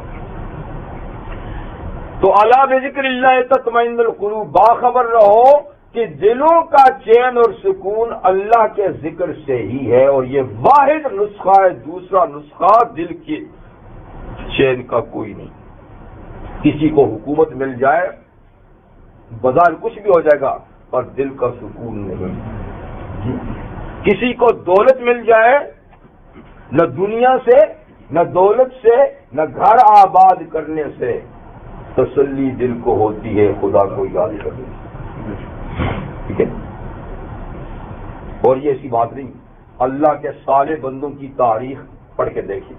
تو الا بذکر اللہ تطمئن القلوب، باخبر رہو کہ دلوں کا چین اور سکون اللہ کے ذکر سے ہی ہے، اور یہ واحد نسخہ ہے. دوسرا نسخہ دل کے چین کا کوئی نہیں. کسی کو حکومت مل جائے، بازار کچھ بھی ہو جائے گا، پر دل کا سکون نہیں. کسی کو دولت مل جائے، نہ دنیا سے، نہ دولت سے، نہ گھر آباد کرنے سے، تسلی دل کو ہوتی ہے خدا کو یاد کرنے. ٹھیک ہے. اور یہ ایسی بات نہیں، اللہ کے صالح بندوں کی تاریخ پڑھ کے دیکھیں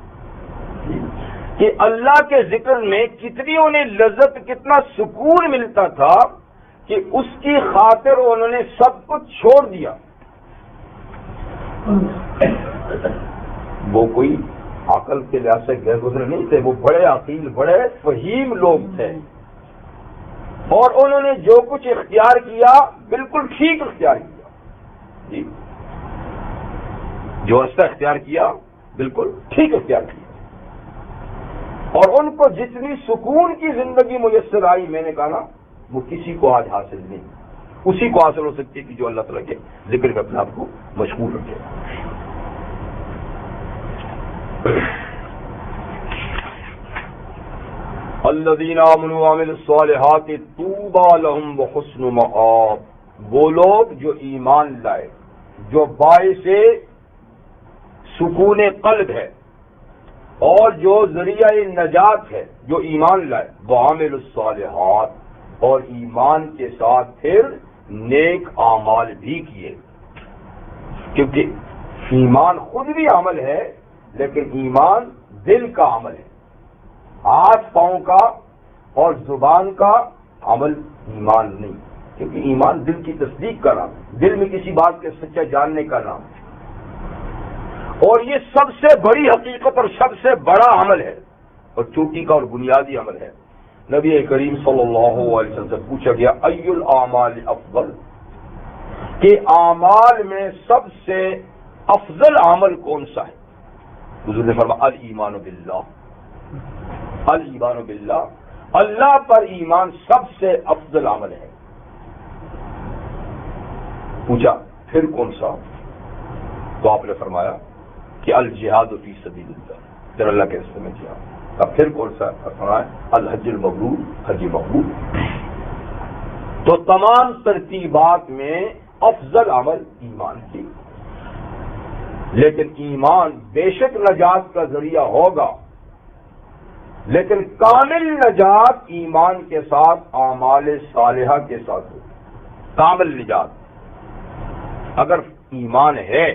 کہ اللہ کے ذکر میں کتنی انہیں لذت، کتنا سکون ملتا تھا کہ اس کی خاطر انہوں نے سب کچھ چھوڑ دیا. وہ کوئی عقل کے لحاظ سے غیر گزرے نہیں تھے، وہ بڑے عقیل، بڑے فہیم لوگ تھے، اور انہوں نے جو کچھ اختیار کیا بالکل ٹھیک اختیار کیا. جی، جو راستہ اختیار کیا بالکل ٹھیک اختیار کیا. اور ان کو جتنی سکون کی زندگی میسر آئی، میں نے کہا نا، وہ کسی کو آج حاصل نہیں. اسی کو حاصل ہو سکتی ہے کہ جو اللہ تعالیٰ کے ذکر میں اپنے آپ کو مشغول رکھے. الذین آمنوا وعملوا الصالحات طوبی لہم وحسن مآب. وہ لوگ جو ایمان لائے، جو باعث سکون قلب ہے اور جو ذریعہ نجات ہے، جو ایمان لائے، وعملوا الصالحات، اور ایمان کے ساتھ پھر نیک اعمال بھی کیے. کیونکہ ایمان خود بھی عمل ہے، لیکن ایمان دل کا عمل ہے. ہاتھ پاؤں کا اور زبان کا عمل ایمان نہیں، کیونکہ ایمان دل کی تصدیق کا نام ہے، دل میں کسی بات کے سچا جاننے کا نام ہے. اور یہ سب سے بڑی حقیقت اور سب سے بڑا عمل ہے، اور چوٹی کا اور بنیادی عمل ہے. نبی کریم صلی اللہ علیہ وسلم سے پوچھا گیا ای الاعمال افضل، کہ اعمال میں سب سے افضل عمل کون سا ہے؟ حضور نے فرمایا الایمان باللہ. الایمان باللہ، اللہ پر ایمان سب سے افضل عمل ہے. پوچھا پھر کون سا؟ تو آپ نے فرمایا کہ الجہاد فی سبیل اللہ، پھر اللہ کے راستے میں جہاد. اب پھر کون سا؟ فرمایا الحج المبرور، حج مقبول. تو تمام ترتیبات میں افضل عمل ایمان کی. لیکن ایمان بے شک نجات کا ذریعہ ہوگا، لیکن کامل نجات ایمان کے ساتھ اعمال صالحہ کے ساتھ ہوگی. کامل نجات اگر ایمان ہے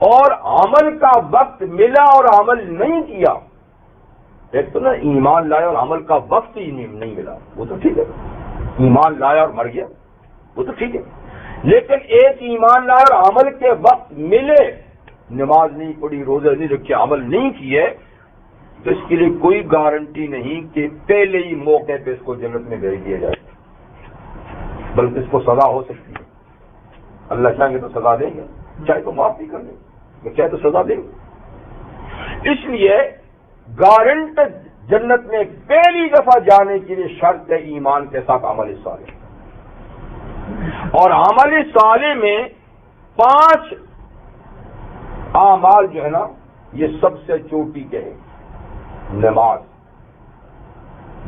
اور عمل کا وقت ملا اور عمل نہیں کیا، ایک تو نا ایمان لایا اور عمل کا وقت ہی نہیں ملا، وہ تو ٹھیک ہے. ایمان لایا اور مر گیا، وہ تو ٹھیک ہے. لیکن ایک ایمان لایا اور عمل کے وقت ملے، نماز نہیں پڑھی، روزے نہیں رکھے، عمل نہیں کیے، تو اس کے لیے کوئی گارنٹی نہیں کہ پہلے ہی موقع پہ اس کو جنت میں بھیج دیا جائے، بلکہ اس کو سزا ہو سکتی ہے. اللہ چاہیں گے تو سزا دیں گے، چاہے تو معاف بھی کر دیں گے، چاہے تو سزا دیں گے. اس لیے گارنٹ جنت میں پہلی دفعہ جانے کے لیے شرط ہے ایمان کے ساتھ عمل صالح. اور عمل صالح میں 5 اعمال جو ہے نا، یہ سب سے چوٹی کے ہیں. نماز،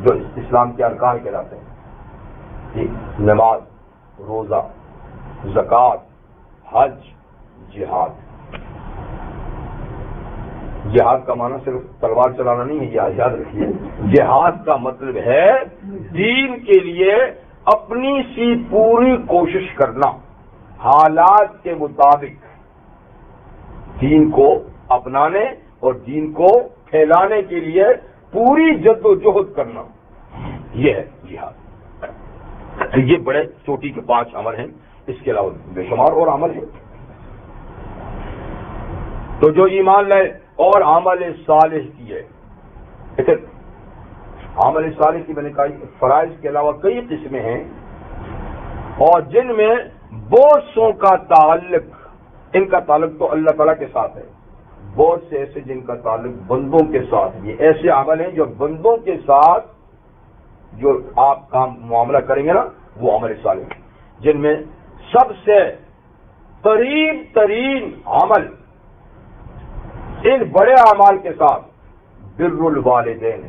جو اسلام کے ارکان کہلاتے ہیں، نماز، روزہ، زکوٰۃ، حج، جہاد. جہاد کا معنی صرف تلوار چلانا نہیں ہے، یہ یاد رکھیے. جہاد کا مطلب ہے دین کے لیے اپنی سی پوری کوشش کرنا، حالات کے مطابق دین کو اپنانے اور دین کو پھیلانے کے لیے پوری جد و جہد کرنا، یہ ہے جہاد. یہ بڑے چوٹی کے 5 عمل ہیں، اس کے علاوہ بے شمار اور عمل ہیں. تو جو ایمان لائے اور عمل صالح کیے، لیکن عمل صالح کی میں نے کہا فرائض کے علاوہ کئی قسمیں ہیں، اور جن میں بہت سو کا تعلق، ان کا تعلق تو اللہ تعالیٰ کے ساتھ ہے، بہت سے ایسے جن کا تعلق بندوں کے ساتھ. یہ ایسے عمل ہیں جو بندوں کے ساتھ جو آپ کام معاملہ کریں گے نا، وہ عمل صالح ہیں. جن میں سب سے قریب ترین عمل ان بڑے اعمال کے ساتھ بر الوالدین،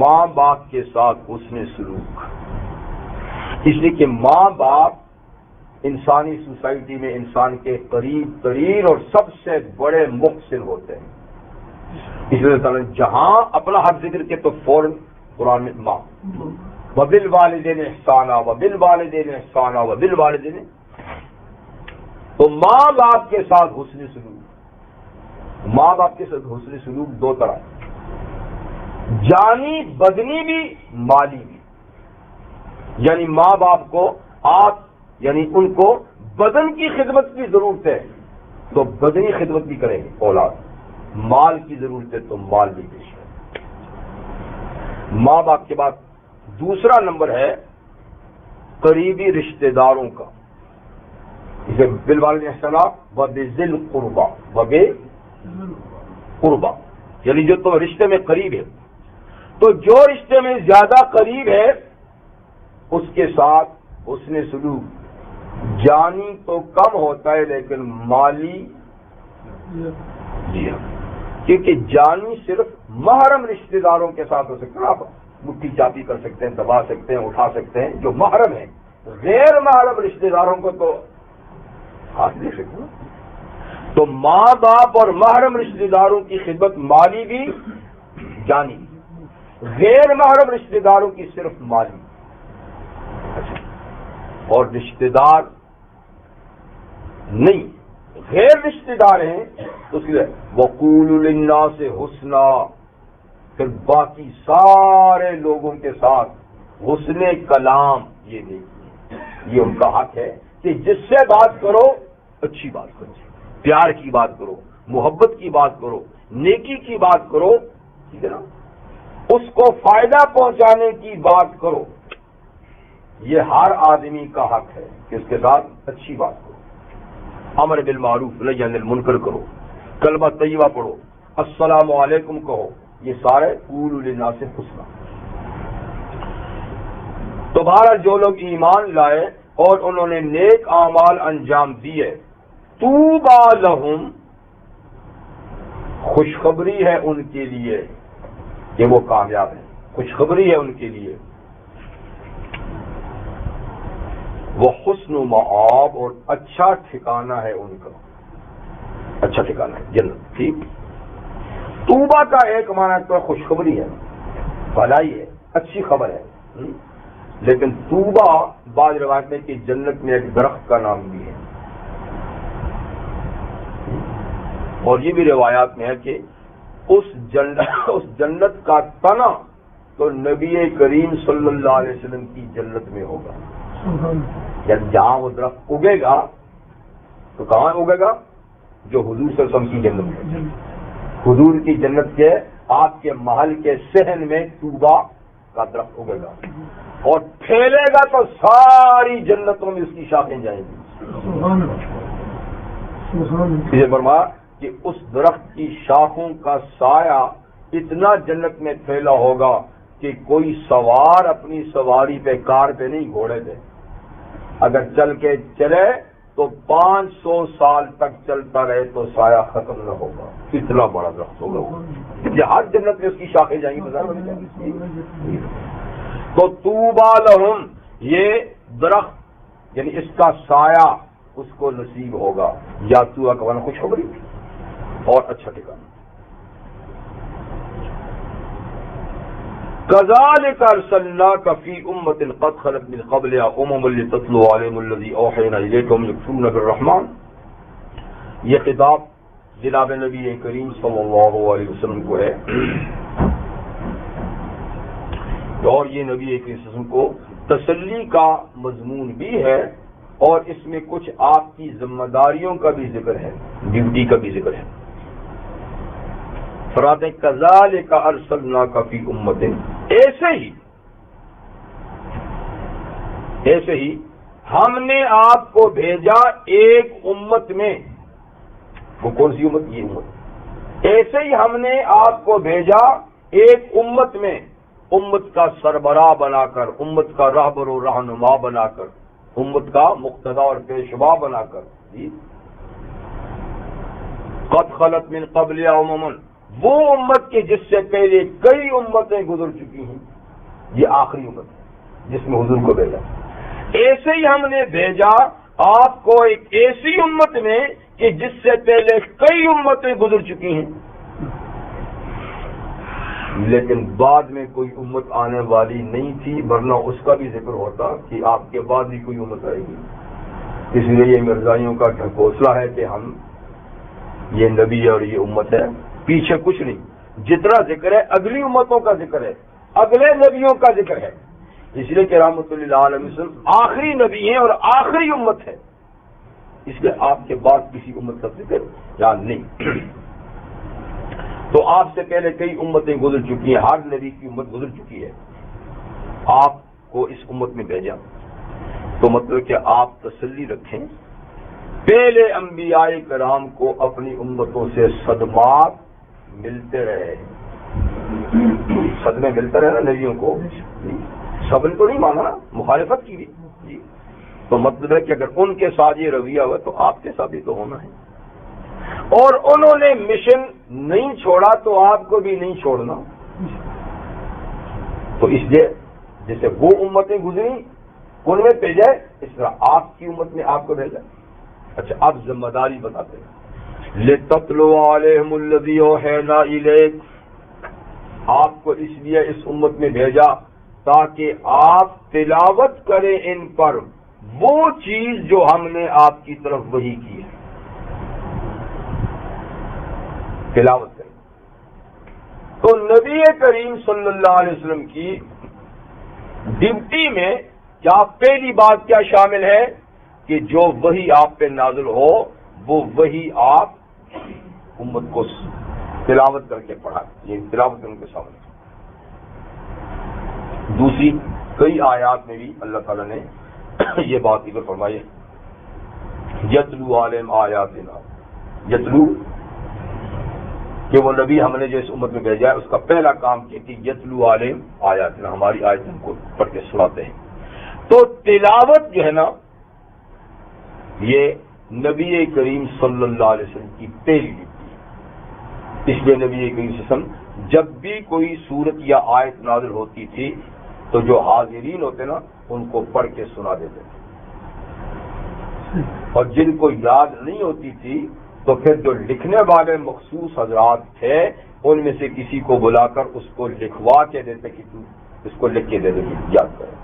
ماں باپ کے ساتھ حسن سلوک. اس لیے کہ ماں باپ انسانی سوسائٹی میں انسان کے قریب ترین اور سب سے بڑے محسن ہوتے ہیں. اس لیے تعالیٰ جہاں اپنا حق ذکر کے تو فوراً قرآن میں ماں وبالوالدین احسانا وبالوالدین احسانا وبالوالدین. تو ماں باپ کے ساتھ حسن سلوک، ماں باپ کے ساتھ حسن سلوک دو طرح، جانی بدنی بھی مالی بھی. یعنی ماں باپ کو آپ یعنی ان کو بدن کی خدمت کی ضرورت ہے تو بدنی خدمت بھی کریں گے اولاد، مال کی ضرورت ہے تو مال بھی پیش کریں. ماں باپ کے بعد دوسرا نمبر ہے قریبی رشتہ داروں کا، جسے بالوالدین احسانا وبذی القربی قربا، یعنی جو تو رشتے میں قریب ہے. تو جو رشتے میں زیادہ قریب ہے اس کے ساتھ حسن سلوک جانی تو کم ہوتا ہے لیکن مالی جی ہاں، کیونکہ جانی صرف محرم رشتہ داروں کے ساتھ ہو سکتا ہے. آپ مٹھی چاپی کر سکتے ہیں، دبا سکتے ہیں، اٹھا سکتے ہیں، جو محرم ہے. غیر محرم رشتہ داروں کو تو ہاتھ دے سکتے ہیں. تو ماں باپ اور محرم رشتہ داروں کی خدمت مالی بھی جانی بھی، غیر محرم رشتہ داروں کی صرف مالی. اور رشتہ دار نہیں، غیر رشتہ دار ہیں تو اس لیے وقولوا للناس حسنا، پھر باقی سارے لوگوں کے ساتھ حسن کلام یہ دیکھیے. یہ ان کا حق ہے کہ جس سے بات کرو اچھی بات کرو، پیار کی بات کرو، محبت کی بات کرو، نیکی کی بات کرو، ٹھیک ہے نا، اس کو فائدہ پہنچانے کی بات کرو. یہ ہر آدمی کا حق ہے کہ اس کے ساتھ اچھی بات کرو، امر بالمعروف نہی عن المنکر کرو، کلمہ طیبہ پڑھو، السلام علیکم کہو. یہ سارے قولوا للناس حسنا. تو بہرحال جو لوگ ایمان لائے اور انہوں نے نیک اعمال انجام دیے، طوبی لہم، خوشخبری ہے ان کے لیے کہ وہ کامیاب ہیں، خوشخبری ہے ان کے لیے. وہ حسن مآب، اور اچھا ٹھکانہ ہے ان کا، اچھا ٹھکانہ ہے جنت. ٹھیک، طوبہ کا ایک معنی تو خوشخبری ہے، بھلائی ہے، اچھی خبر ہے. لیکن طوبہ بعض روایت میں کہ جنت میں ایک درخت کا نام بھی ہے. اور یہ بھی روایات میں ہے کہ اس جنت کا تنا تو نبی کریم صلی اللہ علیہ وسلم کی جنت میں ہوگا. جب جہاں وہ درخت اگے گا تو کہاں اگے گا؟ جو حضور صلی اللہ علیہ وسلم کی جنت میں، حضور کی جنت کے آپ کے محل کے صحن میں طوبہ کا درخت اگے گا اور پھیلے گا تو ساری جنتوں میں اس کی شاخیں جائیں گی. یہ فرمایا کہ اس درخت کی شاخوں کا سایہ اتنا جنت میں پھیلا ہوگا کہ کوئی سوار اپنی سواری پہ، کار پہ نہیں، گھوڑے پہ اگر چل کے چلے تو 500 سال تک چلتا رہے تو سایہ ختم نہ ہوگا. اتنا بڑا درخت ہوگا، یہ ہر جنت میں اس کی شاخیں جائیں گی. تو طوبی لہم، یہ درخت یعنی اس کا سایہ اس کو نصیب ہوگا. یا تو کا خوشخبری اور اچھا ٹھکانہ. كذلك ارسلناك في امة قد خلت من قبلها امم لتتلو عليهم الذي اوحينا اليك وهم يكفرون بالرحمن. یہ خطاب جناب نبی کریم صلی اللہ علیہ وسلم کو ہے، اور یہ نبی کریم صلی اللہ علیہ وسلم کو تسلی کا مضمون بھی ہے اور اس میں کچھ آپ کی ذمہ داریوں کا بھی ذکر ہے، ڈیوٹی کا بھی ذکر ہے. فرماتے ہیں کذالک ارسلناک فی امۃ، ایسے ہی ہم نے آپ کو بھیجا ایک امت میں. وہ کون سی امت؟ یہ امت. ایسے ہی ہم نے آپ کو بھیجا ایک امت میں، امت کا سربراہ بنا کر، امت کا رہبر و رہنما بنا کر، امت کا مقتدا اور پیشوا بنا کر. قد خلت من قبل امم، وہ امت کی جس سے پہلے کئی امتیں گزر چکی ہیں، یہ آخری امت ہے جس میں حضور کو بھیجا. ایسے ہی ہم نے بھیجا آپ کو ایک ایسی امت میں کہ جس سے پہلے کئی امتیں گزر چکی ہیں. لیکن بعد میں کوئی امت آنے والی نہیں تھی، ورنہ اس کا بھی ذکر ہوتا کہ آپ کے بعد بھی کوئی امت آئے گی۔ اس لیے یہ مرزائیوں کا ڈھکوسلا ہے کہ ہم یہ نبی اور یہ امت ہے، پیچھے کچھ نہیں۔ جتنا ذکر ہے اگلی امتوں کا ذکر ہے، اگلے نبیوں کا ذکر ہے، اس لیے کہ رحمۃ اللہ علیہ وسلم آخری نبی ہیں اور آخری امت ہے، اس لیے آپ کے بعد کسی امت کا ذکر یاد نہیں۔ تو آپ سے پہلے کئی امتیں گزر چکی ہیں، ہر نبی کی امت گزر چکی ہے، آپ کو اس امت میں بھیجا، تو مطلب کہ آپ تسلی رکھیں، پہلے انبیاء کرام کو اپنی امتوں سے صدمات ملتے رہے، صدمے ملتے رہے نا نبیوں کو، سب نے تو نہیں مانا، مخالفت کی بھی، تو مطلب ہے کہ اگر ان کے ساتھ یہ رویہ ہوا تو آپ کے ساتھ بھی تو ہونا ہے، اور انہوں نے مشن نہیں چھوڑا تو آپ کو بھی نہیں چھوڑنا۔ تو اس لیے جیسے وہ امتیں گزری ان میں بھیجا، اس طرح آپ کی امت میں آپ کو بھیجا۔ اچھا، اب ذمہ داری بتاتے ہیں، لِتَتْلُوَ عَلَيْهِمُ الَّذِي أَوْحَيْنَا إِلَيْكَ، آپ کو اس لیے اس امت میں بھیجا تاکہ آپ تلاوت کریں ان پر وہ چیز جو ہم نے آپ کی طرف وحی کی ہے، تلاوت کریں۔ تو نبی کریم صلی اللہ علیہ وسلم کی ڈیوٹی میں کیا پہلی بات کیا شامل ہے کہ جو وحی آپ پہ نازل ہو وہ وحی آپ امت کو تلاوت کر کے پڑھا، یہ تلاوت کرنے کے سامنے۔ دوسری کئی آیات میں بھی اللہ تعالیٰ نے یہ بات ذکر فرمائی ہے، یتلو علیہم آیاتنا، یتلو کہ وہ نبی ہم نے جو اس امت میں بھیجا ہے اس کا پہلا کام کیا کہ یتلو علیہم آیاتنا، ہماری آیتوں کو پڑھ کے سناتے ہیں۔ تو تلاوت جو ہے نا یہ نبی کریم صلی اللہ علیہ وسلم کی پہلی ڈیوٹی ہے، اس لیے نبی کریم صلی اللہ علیہ وسلم جب بھی کوئی سورت یا آیت نازل ہوتی تھی تو جو حاضرین ہوتے نا ان کو پڑھ کے سنا دیتے تھے، اور جن کو یاد نہیں ہوتی تھی تو پھر جو لکھنے والے مخصوص حضرات تھے ان میں سے کسی کو بلا کر اس کو لکھوا کے دیتے کہ تو اس کو لکھ کے دے دے یاد کرے۔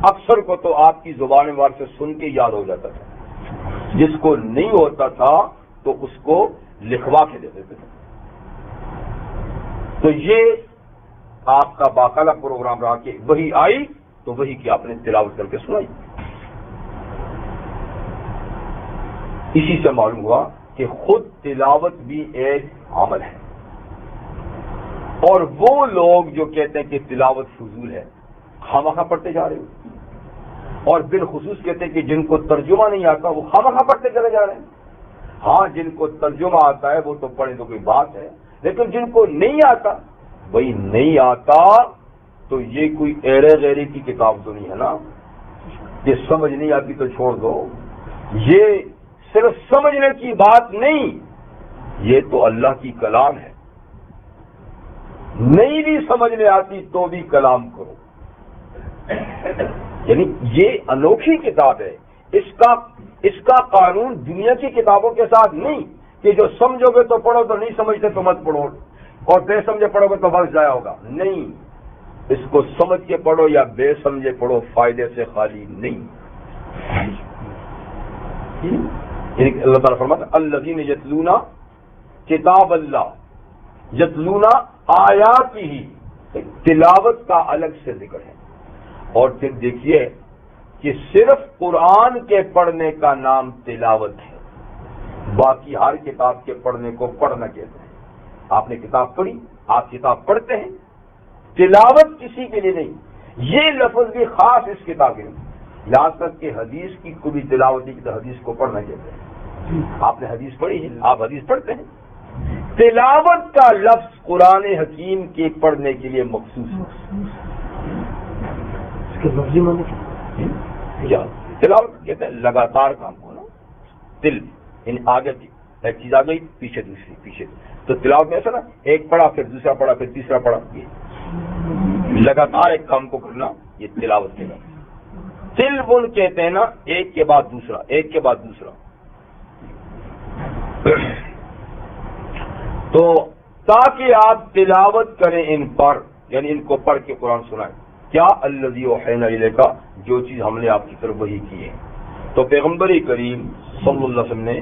اکثر کو تو آپ کی زبان وار سے سن کے یاد ہو جاتا تھا، جس کو نہیں ہوتا تھا تو اس کو لکھوا کے دے دیتے تھے۔ تو یہ آپ کا باقاعدہ پروگرام رہا کہ وہی آئی تو وہی کی آپ نے تلاوت کر کے سنائی۔ اسی سے معلوم ہوا کہ خود تلاوت بھی ایک عمل ہے، اور وہ لوگ جو کہتے ہیں کہ تلاوت فضول ہے خواہ پڑھتے جا رہے ہو، اور بالخصوص کہتے ہیں کہ جن کو ترجمہ نہیں آتا وہ خواہ پڑھتے چلے جا رہے ہیں۔ ہاں جن کو ترجمہ آتا ہے وہ تو پڑھے تو کوئی بات ہے، لیکن جن کو نہیں آتا وہی نہیں آتا تو یہ کوئی ایرے غیرے کی کتاب تو نہیں ہے نا، یہ سمجھ نہیں آتی تو چھوڑ دو، یہ صرف سمجھنے کی بات نہیں، یہ تو اللہ کی کلام ہے، نہیں بھی سمجھنے آتی تو بھی کلام کرو، یعنی یہ انوکھی کتاب ہے، اس کا قانون دنیا کی کتابوں کے ساتھ نہیں کہ جو سمجھو گے تو پڑھو، تو نہیں سمجھتے تو مت پڑھو، اور بے سمجھے پڑھو گے تو وقت ضائع ہوگا، نہیں، اس کو سمجھ کے پڑھو یا بے سمجھے پڑھو فائدے سے خالی نہیں۔ اللہ تعالیٰ فرماتا ہے الذین یتلون کتاب اللہ یتلون آیاتہ، تلاوت کا الگ سے ذکر ہے، اور پھر دیکھیے کہ صرف قرآن کے پڑھنے کا نام تلاوت ہے، باقی ہر کتاب کے پڑھنے کو پڑھنا کہتے ہیں۔ آپ نے کتاب پڑھی، آپ کتاب پڑھتے ہیں، تلاوت کسی کے لیے نہیں، یہ لفظ بھی خاص اس کتاب کے لیے، یہاں تک کہ حدیث کی کوئی تلاوت کی تو حدیث کو پڑھنا کہتے ہیں۔ آپ نے حدیث پڑھی ہے، آپ حدیث پڑھتے ہیں، تلاوت کا لفظ قرآن حکیم کے پڑھنے کے لیے مخصوص ہے۔ کیا تلاوت کہتے ہیں لگاتار کام ہونا، دل ان آگے ایک چیز آ گئی پیچھے دوسری پیچھے، تو تلاوت میں ایسا نا ایک پڑھا پھر دوسرا پڑھا پھر تیسرا پڑھا، یہ لگاتار ایک کام کو کرنا یہ تلاوت کے لفظ۔ تلون کہتے ہیں نا ایک کے بعد دوسرا ایک کے بعد دوسرا۔ تو تاکہ آپ تلاوت کریں ان پر، یعنی ان کو پڑھ کے قرآن سنائیں. کیا الذی اوحینا الیک، جو چیز ہم نے آپ کی طرف وحی کی ہے. تو پیغمبر کریم صلی اللہ علیہ وسلم نے،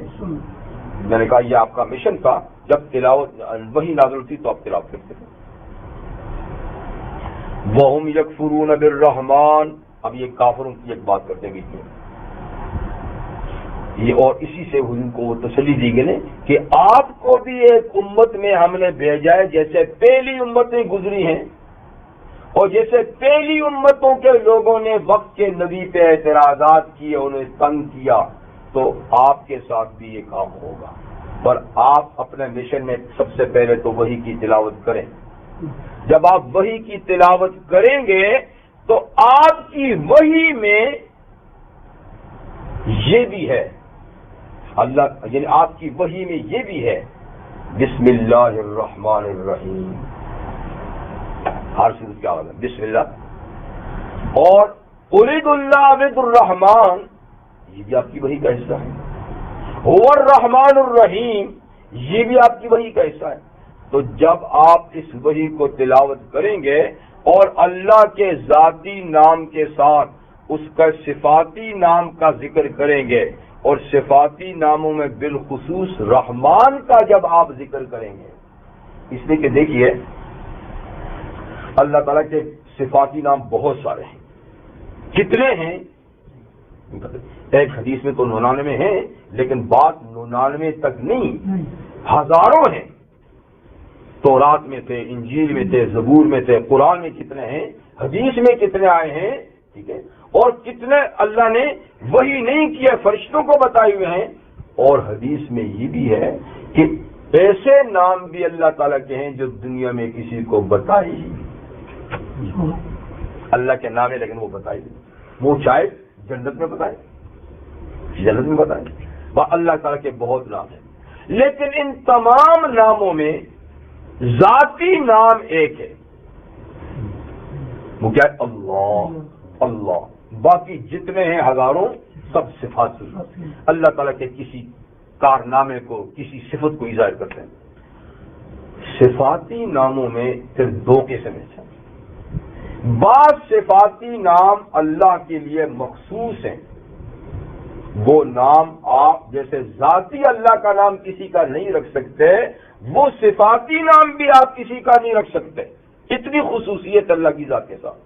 میں نے کہا یہ آپ کا مشن تھا، جب تلاوت وحی نازل تھی تو آپ تلاوت کرتے تھے. وَهُمْ يَكْفُرُونَ بِالرَّحْمَٰنِ، اب یہ کافروں کی ایک بات کرتے ہیں بیچ میں یہ، اور اسی سے ان کو وہ تسلی دی گئی کہ آپ کو بھی ایک امت میں ہم نے بھیجا ہے جیسے پہلی امتیں گزری ہیں، اور جیسے پہلی امتوں کے لوگوں نے وقت کے نبی پہ اعتراضات کیے، انہیں تنگ کیا، تو آپ کے ساتھ بھی یہ کام ہوگا. پر آپ اپنے مشن میں سب سے پہلے تو وحی کی تلاوت کریں. جب آپ وحی کی تلاوت کریں گے تو آپ کی وحی میں یہ بھی ہے، اللہ یعنی آپ کی وحی میں یہ بھی ہے بسم اللہ الرحمن الرحیم، ہر چیز کیا ہوگا بسم اللہ. اور ارید اللہ عبد الرحمن، یہ بھی آپ کی وحی کا حصہ ہے. هو الرحمن الرحیم، یہ بھی آپ کی وحی کا حصہ ہے. تو جب آپ اس وحی کو تلاوت کریں گے اور اللہ کے ذاتی نام کے ساتھ اس کا صفاتی نام کا ذکر کریں گے، اور صفاتی ناموں میں بالخصوص رحمان کا جب آپ ذکر کریں گے، اس لیے کہ دیکھیے اللہ تعالیٰ کے صفاتی نام بہت سارے ہیں. کتنے ہیں؟ ایک حدیث میں تو 99 ہیں، لیکن بات 99 تک نہیں، ہزاروں ہیں. تورات میں تھے، انجیل میں تھے، زبور میں تھے، قرآن میں کتنے ہیں، حدیث میں کتنے آئے ہیں، ٹھیک ہے، اور کتنے اللہ نے وحی نہیں کیا فرشتوں کو بتائے ہوئے ہیں. اور حدیث میں یہ بھی ہے کہ ایسے نام بھی اللہ تعالیٰ کے ہیں جو دنیا میں کسی کو بتائے ہی اللہ کے نام ہے، لیکن وہ بتائے وہ چاہے جنت میں بتائے، جنت میں بتائے. وہ اللہ تعالیٰ کے بہت نام ہیں، لیکن ان تمام ناموں میں ذاتی نام ایک ہے، وہ کیا ہے؟ اللہ. اللہ. باقی جتنے ہیں ہزاروں سب صفاتی، اللہ تعالیٰ کے کسی کارنامے کو، کسی صفت کو ظاہر کرتے ہیں. صفاتی ناموں میں پھر دو قسم ہیں. بعض صفاتی نام اللہ کے لیے مخصوص ہیں، وہ نام آپ جیسے ذاتی اللہ کا نام کسی کا نہیں رکھ سکتے، وہ صفاتی نام بھی آپ کسی کا نہیں رکھ سکتے. اتنی خصوصیت اللہ کی ذات کے ساتھ.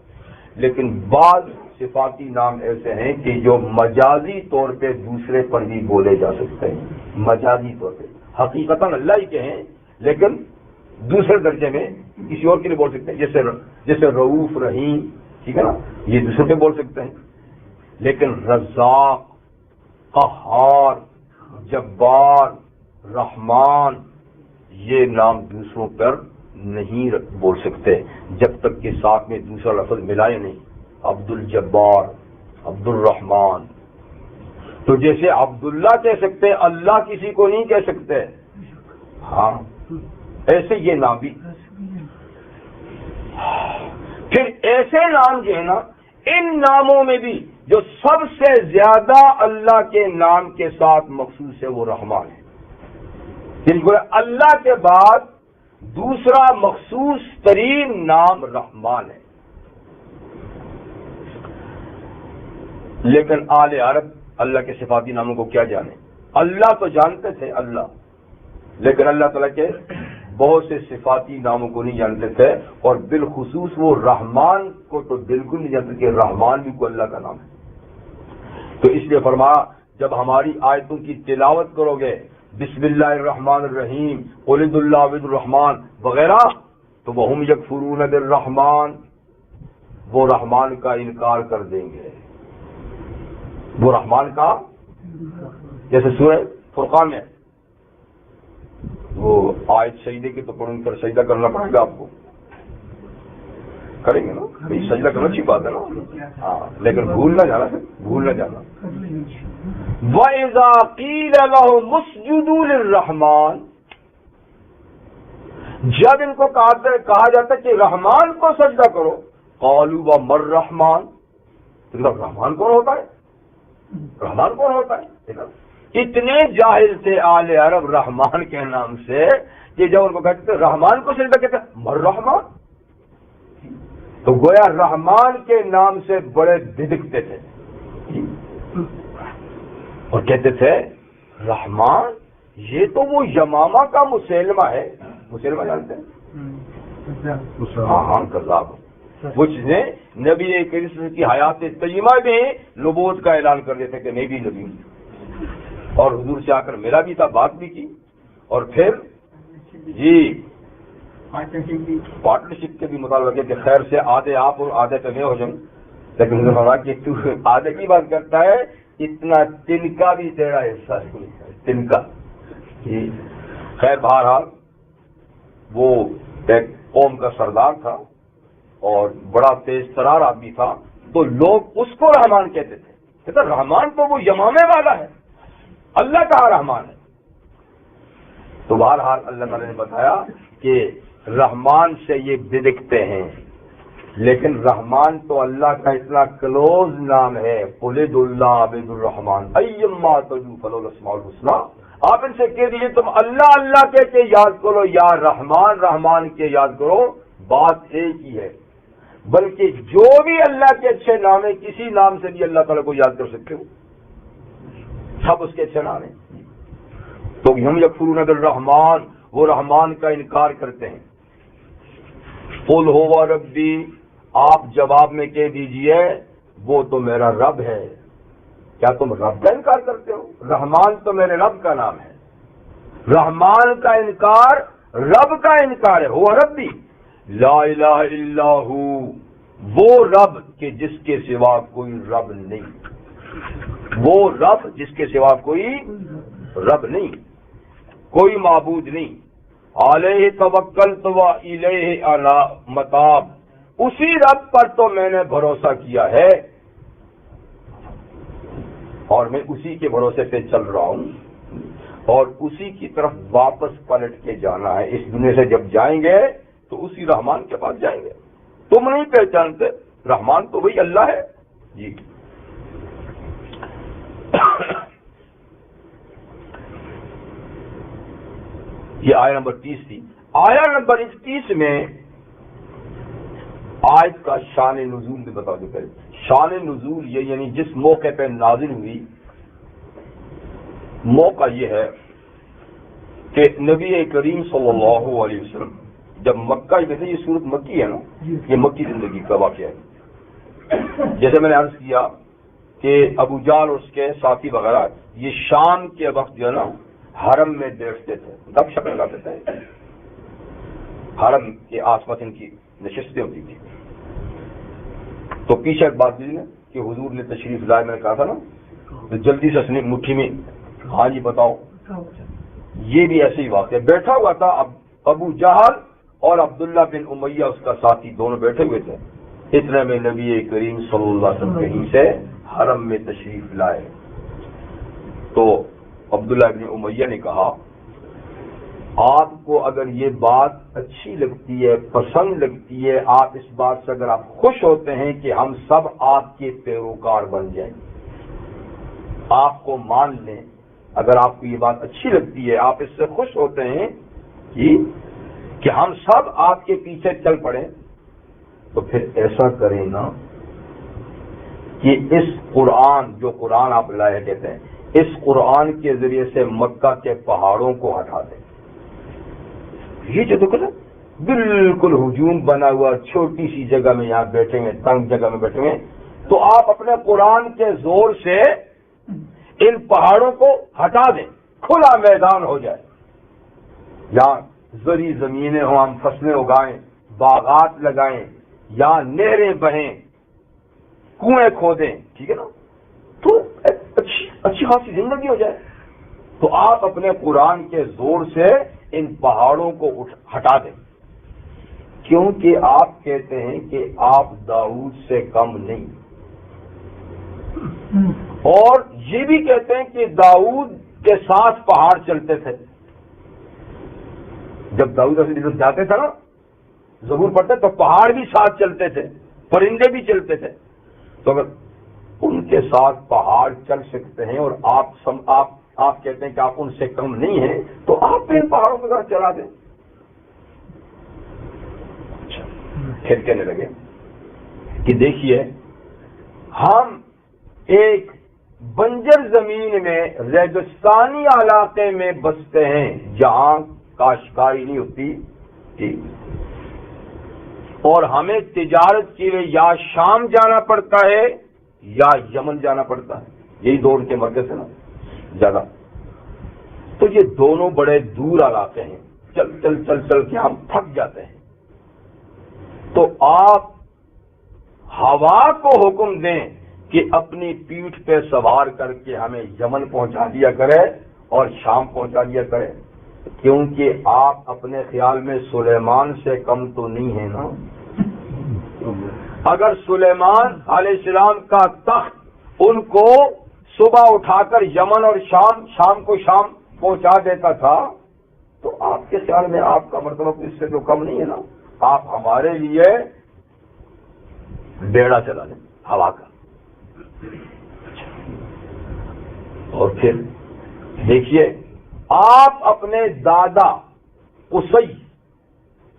لیکن بعض صفاتی نام ایسے ہیں کہ جو مجازی طور پہ دوسرے پر بھی بولے جا سکتے ہیں. مجازی طور پہ حقیقتاً اللہ ہی کے ہیں، لیکن دوسرے درجے میں کسی اور کے لیے بول سکتے ہیں، جیسے رؤوف رحیم، ٹھیک ہے نا، یہ دوسرے پہ بول سکتے ہیں. لیکن رزاق، قہار، جبار، رحمان، یہ نام دوسروں پر نہیں بول سکتے جب تک کہ ساتھ میں دوسرا لفظ ملائے نہیں. عبد الجبار، عبد الرحمان. تو جیسے عبداللہ کہہ سکتے ہیں، اللہ کسی کو نہیں کہہ سکتے، ہاں ایسے یہ نام بھی. پھر ایسے نام جو ہے نا، ان ناموں میں بھی جو سب سے زیادہ اللہ کے نام کے ساتھ مخصوص ہے وہ رحمان ہے. جن کو اللہ کے بعد دوسرا مخصوص ترین نام رحمان ہے. لیکن آل عرب اللہ کے صفاتی ناموں کو کیا جانے؟ اللہ تو جانتے تھے اللہ، لیکن اللہ تعالیٰ کے بہت سے صفاتی ناموں کو نہیں جانتے تھے، اور بالخصوص وہ رحمان کو تو بالکل نہیں جانتے کہ رحمان بھی کوئی اللہ کا نام ہے. تو اس لیے فرمایا جب ہماری آیتوں کی تلاوت کرو گے، بسم اللہ الرحمن الرحیم، قل اللہ عبد الرحمن وغیرہ، تو وَهُمْ يَكْفُرُونَ بِالرَّحْمَٰنِ، وہ رحمان کا انکار کر دیں گے. وہ رحمان کا، جیسے سورہ فرقان میں وہ آیت سجدے کی تو پڑھیں کر سجدہ کرنا پڑے گا، آپ کو کریں گے نا، سجدہ کرنا اچھی بات ہے نا، ہاں، لیکن بھول نہ جانا. وَإِذَا قِيلَ لَهُمُ اسْجُدُوا لِلرَّحْمَٰنِ، جب ان کو کہا جاتا ہے کہ رحمان کو سجدہ کرو، قَالُوا وَمَا الرَّحْمَٰنُ، رحمان کون ہوتا ہے؟ رحمان کون ہوتا ہے؟ اتنے جاہل تھے آل عرب رحمان کے نام سے کہ جب ان کو کہتے تھے رحمان کو سجدہ کہتے مر رحمان، تو گویا رحمان کے نام سے بڑے دھدکتے تھے اور کہتے تھے رحمان یہ تو وہ یمامہ کا مسلمہ ہے، مسلمہ جانتے ہیں؟ ہاں کذاب، وہ چیزیں نبی کریم کی حیات طیبہ میں نبوت کا اعلان کر دیتے کہ میں بھی نبی ہوں، اور حضور سے آ کر میرا بھی تھا، بات بھی کی، اور پھر جی پارٹنرشپ کے بھی مطالبہ کہ خیر سے آدھے آپ اور آدھے تو میں ہو جاؤں، لیکن انہوں نے کہا کہ تو آدھے کی بات کرتا ہے، اتنا تنکا بھی تیرا حصہ نہیں ہے، تنکا جی۔ خیر بہرحال وہ ایک قوم کا سردار تھا اور بڑا تیز ترار آدمی تھا، تو لوگ اس کو رحمان کہتے تھے، کہتے رحمان تو وہ یمامے والا ہے، اللہ کا رحمان ہے۔ تو بہرحال اللہ تعالیٰ نے بتایا کہ رحمان سے یہ بدکتے ہیں، لیکن رحمان تو اللہ کا اتنا کلوز نام ہے، قُلِ اللہ عبد الرحمان ایما تدعوا فلہ الاسماء الحسنی، آپ ان سے کہہ دیجیے تم اللہ اللہ کہہ کے یاد کرو یا رحمان رحمان کے یاد کرو، بات ایک ہی ہے، بلکہ جو بھی اللہ کے اچھے نام ہے کسی نام سے بھی اللہ تعالیٰ کو یاد کر سکتے ہو، سب اس کے اچھے نام ہیں۔ تو ہم یکفرون بالرحمان، وہ رحمان کا انکار کرتے ہیں۔ قل هو ربی، آپ جواب میں کہہ دیجئے وہ تو میرا رب ہے۔ کیا تم رب کا انکار کرتے ہو؟ رحمان تو میرے رب کا نام ہے، رحمان کا انکار رب کا انکار ہے۔ هو ربی لا الہ الا ہو، وہ رب کہ جس کے سوا کوئی رب نہیں، وہ رب جس کے سوا کوئی رب نہیں، کوئی معبود نہیں۔ علیہ توکلت و الیہ متاب، اسی رب پر تو میں نے بھروسہ کیا ہے اور میں اسی کے بھروسے پہ چل رہا ہوں اور اسی کی طرف واپس پلٹ کے جانا ہے۔ اس دنیا سے جب جائیں گے تو اسی رحمان کے پاس جائیں گے۔ تم نہیں پہچانتے، رحمان تو وہی اللہ ہے جی۔ یہ آیت نمبر 30 تھی۔ آیت نمبر 31 میں آیت کا شان نزول بھی بتا دو پہلے۔ شان نزول یہ یعنی جس موقع پہ نازل ہوئی، موقع یہ ہے کہ نبی کریم صلی اللہ علیہ وسلم جب مکہ میں، یہ صورت مکی ہے نا، یہ مکی زندگی کا واقعہ ہے۔ جیسے میں نے عرض کیا کہ ابو جہل اور اس کے ساتھی وغیرہ یہ شام کے وقت جو ہے نا حرم میں بیٹھتے تھے، گپ شپ لگاتے تھے، حرم کے آس پاس ان کی نشستیں ہوتی تھی۔ تو پیچھے ایک بات دیجیے کہ حضور نے تشریف لائے، میں نے کہا تھا نا، تو جلدی سے اپنی مٹھی میں ہاں جی بتاؤ، یہ بھی ایسے ہی واقعہ۔ بیٹھا ہوا تھا ابو جہل اور عبداللہ بن امیہ اس کا ساتھی، دونوں بیٹھے ہوئے تھے۔ اتنے میں نبی کریم صلی اللہ علیہ وسلم کہیں سے حرم میں تشریف لائے تو عبداللہ بن امیہ نے کہا آپ کو اگر یہ بات اچھی لگتی ہے، پسند لگتی ہے، آپ اس بات سے اگر آپ خوش ہوتے ہیں کہ ہم سب آپ کے پیروکار بن جائیں، آپ کو مان لیں، اگر آپ کو یہ بات اچھی لگتی ہے، آپ اس سے خوش ہوتے ہیں جی کہ ہم سب آپ کے پیچھے چل پڑیں، تو پھر ایسا کریں نا کہ اس قرآن، جو قرآن آپ لائے کہتے ہیں، اس قرآن کے ذریعے سے مکہ کے پہاڑوں کو ہٹا دیں۔ یہ جو دیکھو نا بالکل ہجوم بنا ہوا، چھوٹی سی جگہ میں یہاں بیٹھے ہوئے، تنگ جگہ میں بیٹھے ہوئے، تو آپ اپنے قرآن کے زور سے ان پہاڑوں کو ہٹا دیں، کھلا میدان ہو جائے، یہاں زرعی زمینیں ہوں، ہم فصلیں اگائیں، باغات لگائیں، یا نہریں بہیں، کنویں کھودیں، ٹھیک ہے نا، تو اچھی خاصی زندگی ہو جائے۔ تو آپ اپنے قرآن کے زور سے ان پہاڑوں کو ہٹا دیں، کیونکہ آپ کہتے ہیں کہ آپ داؤد سے کم نہیں، اور یہ بھی کہتے ہیں کہ داؤد کے ساتھ پہاڑ چلتے تھے۔ جب داؤد علیہ جاتے تھے نا زبور پڑھتے تو پہاڑ بھی ساتھ چلتے تھے، پرندے بھی چلتے تھے۔ تو اگر ان کے ساتھ پہاڑ چل سکتے ہیں اور آپ کہتے ہیں کہ آپ ان سے کم نہیں ہیں، تو آپ ان پہاڑوں کو ذرا چلا دیں، پھر کہنے لگے کہ دیکھیے ہم ایک بنجر زمین میں ریگستانی علاقے میں بستے ہیں جہاں کاشتکاری نہیں ہوتی تھی، اور ہمیں تجارت کے لیے یا شام جانا پڑتا ہے یا یمن جانا پڑتا ہے، یہی دو ان کے مرکز ہے نا زیادہ، تو یہ دونوں بڑے دور علاقے ہیں، چل چل چل چل کے ہم تھک جاتے ہیں، تو آپ ہوا کو حکم دیں کہ اپنی پیٹھ پہ سوار کر کے ہمیں یمن پہنچا دیا کرے اور شام پہنچا دیا کرے، کیونکہ آپ اپنے خیال میں سلیمان سے کم تو نہیں ہے نا۔ اگر سلیمان علیہ السلام کا تخت ان کو صبح اٹھا کر یمن اور شام کو شام پہنچا دیتا تھا تو آپ کے خیال میں آپ کا مرتبہ اس سے تو کم نہیں ہے نا، آپ ہمارے لیے بیڑا چلا لیں ہوا کا۔ اور پھر دیکھیے آپ اپنے دادا قصی،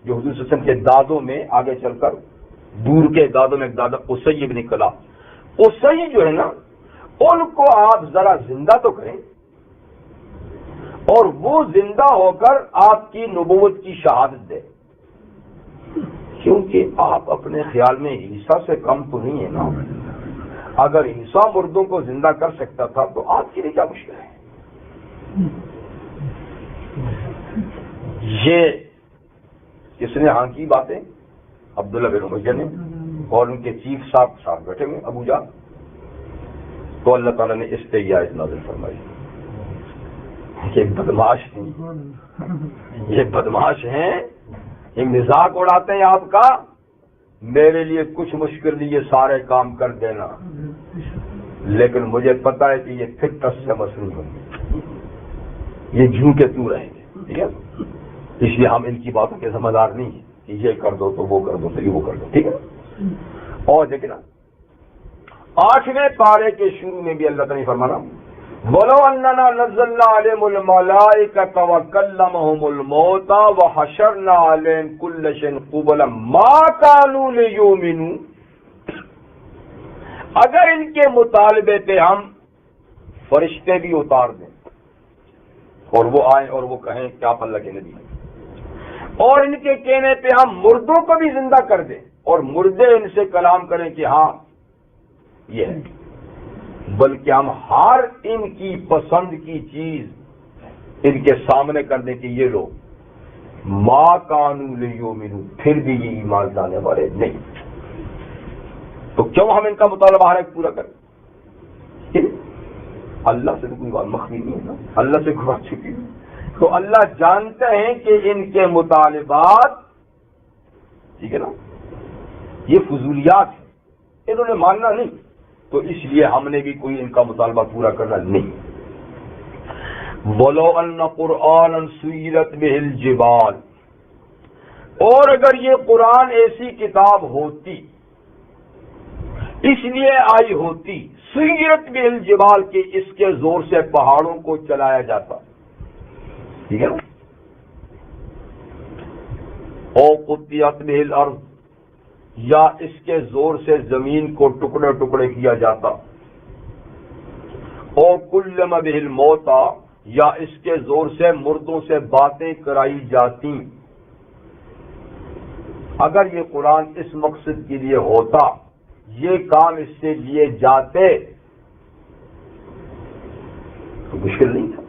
جو حضور صلی اللہ علیہ وسلم کے دادوں میں آگے چل کر دور کے دادوں میں ایک دادا قصی ابن کلاب، قصی جو ہے نا ان کو آپ ذرا زندہ تو کریں اور وہ زندہ ہو کر آپ کی نبوت کی شہادت دے، کیونکہ آپ اپنے خیال میں عیسیٰ سے کم تو نہیں ہے نا۔ اگر عیسیٰ مردوں کو زندہ کر سکتا تھا تو آپ کے لیے کیا مشکل ہے؟ یہ کس نے ہاں کی باتیں؟ عبداللہ بن امیہ نے، اور ان کے چیف صاحب بیٹھے ہوئے ابو جہل، تو اللہ تعالیٰ نے اس پہ یہ آیت نازل فرمائی۔ یہ بدماش ہیں، یہ بدماش ہیں، یہ مذاق اڑاتے ہیں آپ کا، میرے لیے کچھ مشکل نہیں، یہ سارے کام کر دینا، لیکن مجھے پتا ہے کہ یہ فطرت سے مصروف ہوں گے، یہ جھو کے تو رہیں گے، ٹھیک ہے؟ اس لیے ہم ان کی باتوں کے ذمہ دار نہیں ہیں کہ یہ کر دو تو وہ کر دو تو یہ وہ کر دو، ٹھیک ہے؟ اور دیکھیں نا 8ویں پارے کے شروع میں بھی اللہ تعالیٰ نے فرمانا وَلَوْ أَنَّنَا نَزَّلْنَا عَلَيْهِمُ الْمَلَائِكَةَ وَكَلَّمَهُمُ الْمَوْتَى وَحَشَرْنَا عَلَيْهِمْ كُلَّ شَيْءٍ قُبُلًا مَا كَانُوا لِيُؤْمِنُوا، اگر ان کے مطالبے پہ ہم فرشتے بھی اتار دیں اور وہ آئیں اور وہ کہیں کہ آپ اللہ کے نبی ہیں، اور ان کے کہنے پہ ہم مردوں کو بھی زندہ کر دیں اور مردے ان سے کلام کریں کہ ہاں یہ ہے، بلکہ ہم ہر ان کی پسند کی چیز ان کے سامنے کر دیں کہ یہ لوگ ما کانوا لیؤمنوا، پھر بھی یہ ایمان لانے والے نہیں، تو کیوں ہم ان کا مطالبہ ہر ایک پورا کریں؟ اللہ سے تو کوئی بات مخفی نہیں ہے نا، اللہ سے کوئی بات چھپی نہیں، تو اللہ جانتے ہیں کہ ان کے مطالبات، ٹھیک ہے نا، یہ فضولیات ہیں، انہوں نے ماننا نہیں، تو اس لیے ہم نے بھی کوئی ان کا مطالبہ پورا کرنا نہیں۔ وَلَوْ أَنَّ قُرْآنًا سُيِّرَتْ بِهِ الْجِبَالُ، اور اگر یہ قرآن ایسی کتاب ہوتی، اس لیے آئی ہوتی سُيِّرَتْ بِهِ الْجِبَالُ کہ اس کے زور سے پہاڑوں کو چلایا جاتا، ٹھیک ہے نا، او قُطِّعَتْ بِهِ الْأَرْضُ، یا اس کے زور سے زمین کو ٹکڑے ٹکڑے کیا جاتا، او کلم بہ الموتى، یا اس کے زور سے مردوں سے باتیں کرائی جاتی، اگر یہ قرآن اس مقصد کے لیے ہوتا، یہ کام اس سے لیے جاتے تو مشکل نہیں تھا،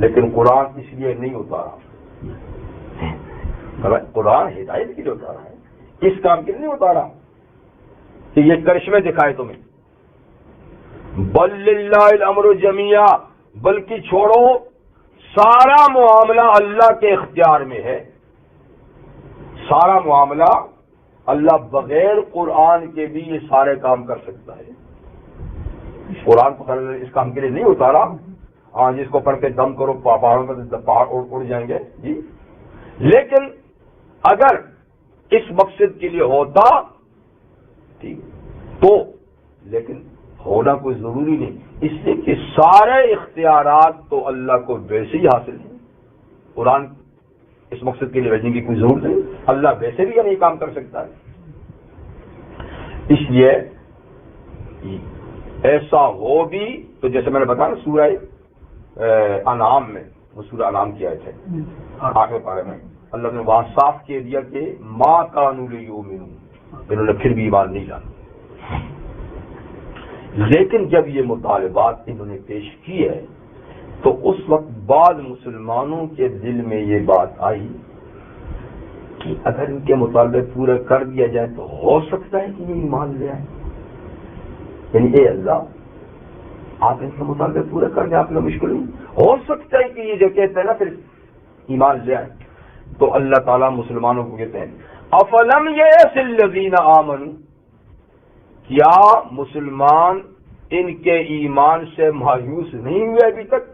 لیکن قرآن اس لیے نہیں اتارا، قرآن ہدایت کے لیے اتارا ہے، اس کام کے لیے نہیں اتارا کہ یہ کرشمے دکھائے تمہیں، بل للہ الامر جمیعا، بلکہ چھوڑو سارا معاملہ اللہ کے اختیار میں ہے، سارا معاملہ اللہ بغیر قرآن کے بھی یہ سارے کام کر سکتا ہے، قرآن کو اس کام کے لیے نہیں اتارا، ہاں جس کو پڑھ کے دم کرو پہاڑوں پر پہاڑ اڑ جائیں گے جی، لیکن اگر اس مقصد کے لیے ہوتا ٹھیک تو، لیکن ہونا کوئی ضروری نہیں، اس لیے کہ سارے اختیارات تو اللہ کو ویسے ہی حاصل ہیں، قرآن اس مقصد کے لیے بھیجنے کی کوئی ضرورت نہیں. اللہ ویسے بھی نہیں کام کر سکتا ہے. اس لیے ایسا ہو بھی تو جیسے میں نے بتایا نا سورہ انعام میں، وہ سورہ انعام کی آیت ہے آخر پارے میں، اللہ نے وہاں صاف کہہ دیا کہ ما کانوا لیؤمنوا، انہوں نے پھر بھی ایمان نہیں لانا. لیکن جب یہ مطالبات انہوں نے پیش کی ہے تو اس وقت بعض مسلمانوں کے دل میں یہ بات آئی کہ اگر ان کے مطالبے پورے کر دیا جائے تو ہو سکتا ہے کہ یہ ایمان لے آئے. یعنی اے اللہ آپ ان کے مطالبے پورے کر دیں، آپ نے مشکل نہیں، ہو سکتا ہے کہ یہ جو کہتے ہیں نا پھر ایمان لے آئے. تو اللہ تعالیٰ مسلمانوں کو کہتے ہیں افلم یئس الذین آمنوا، کیا مسلمان ان کے ایمان سے مایوس نہیں ہوئے ابھی تک؟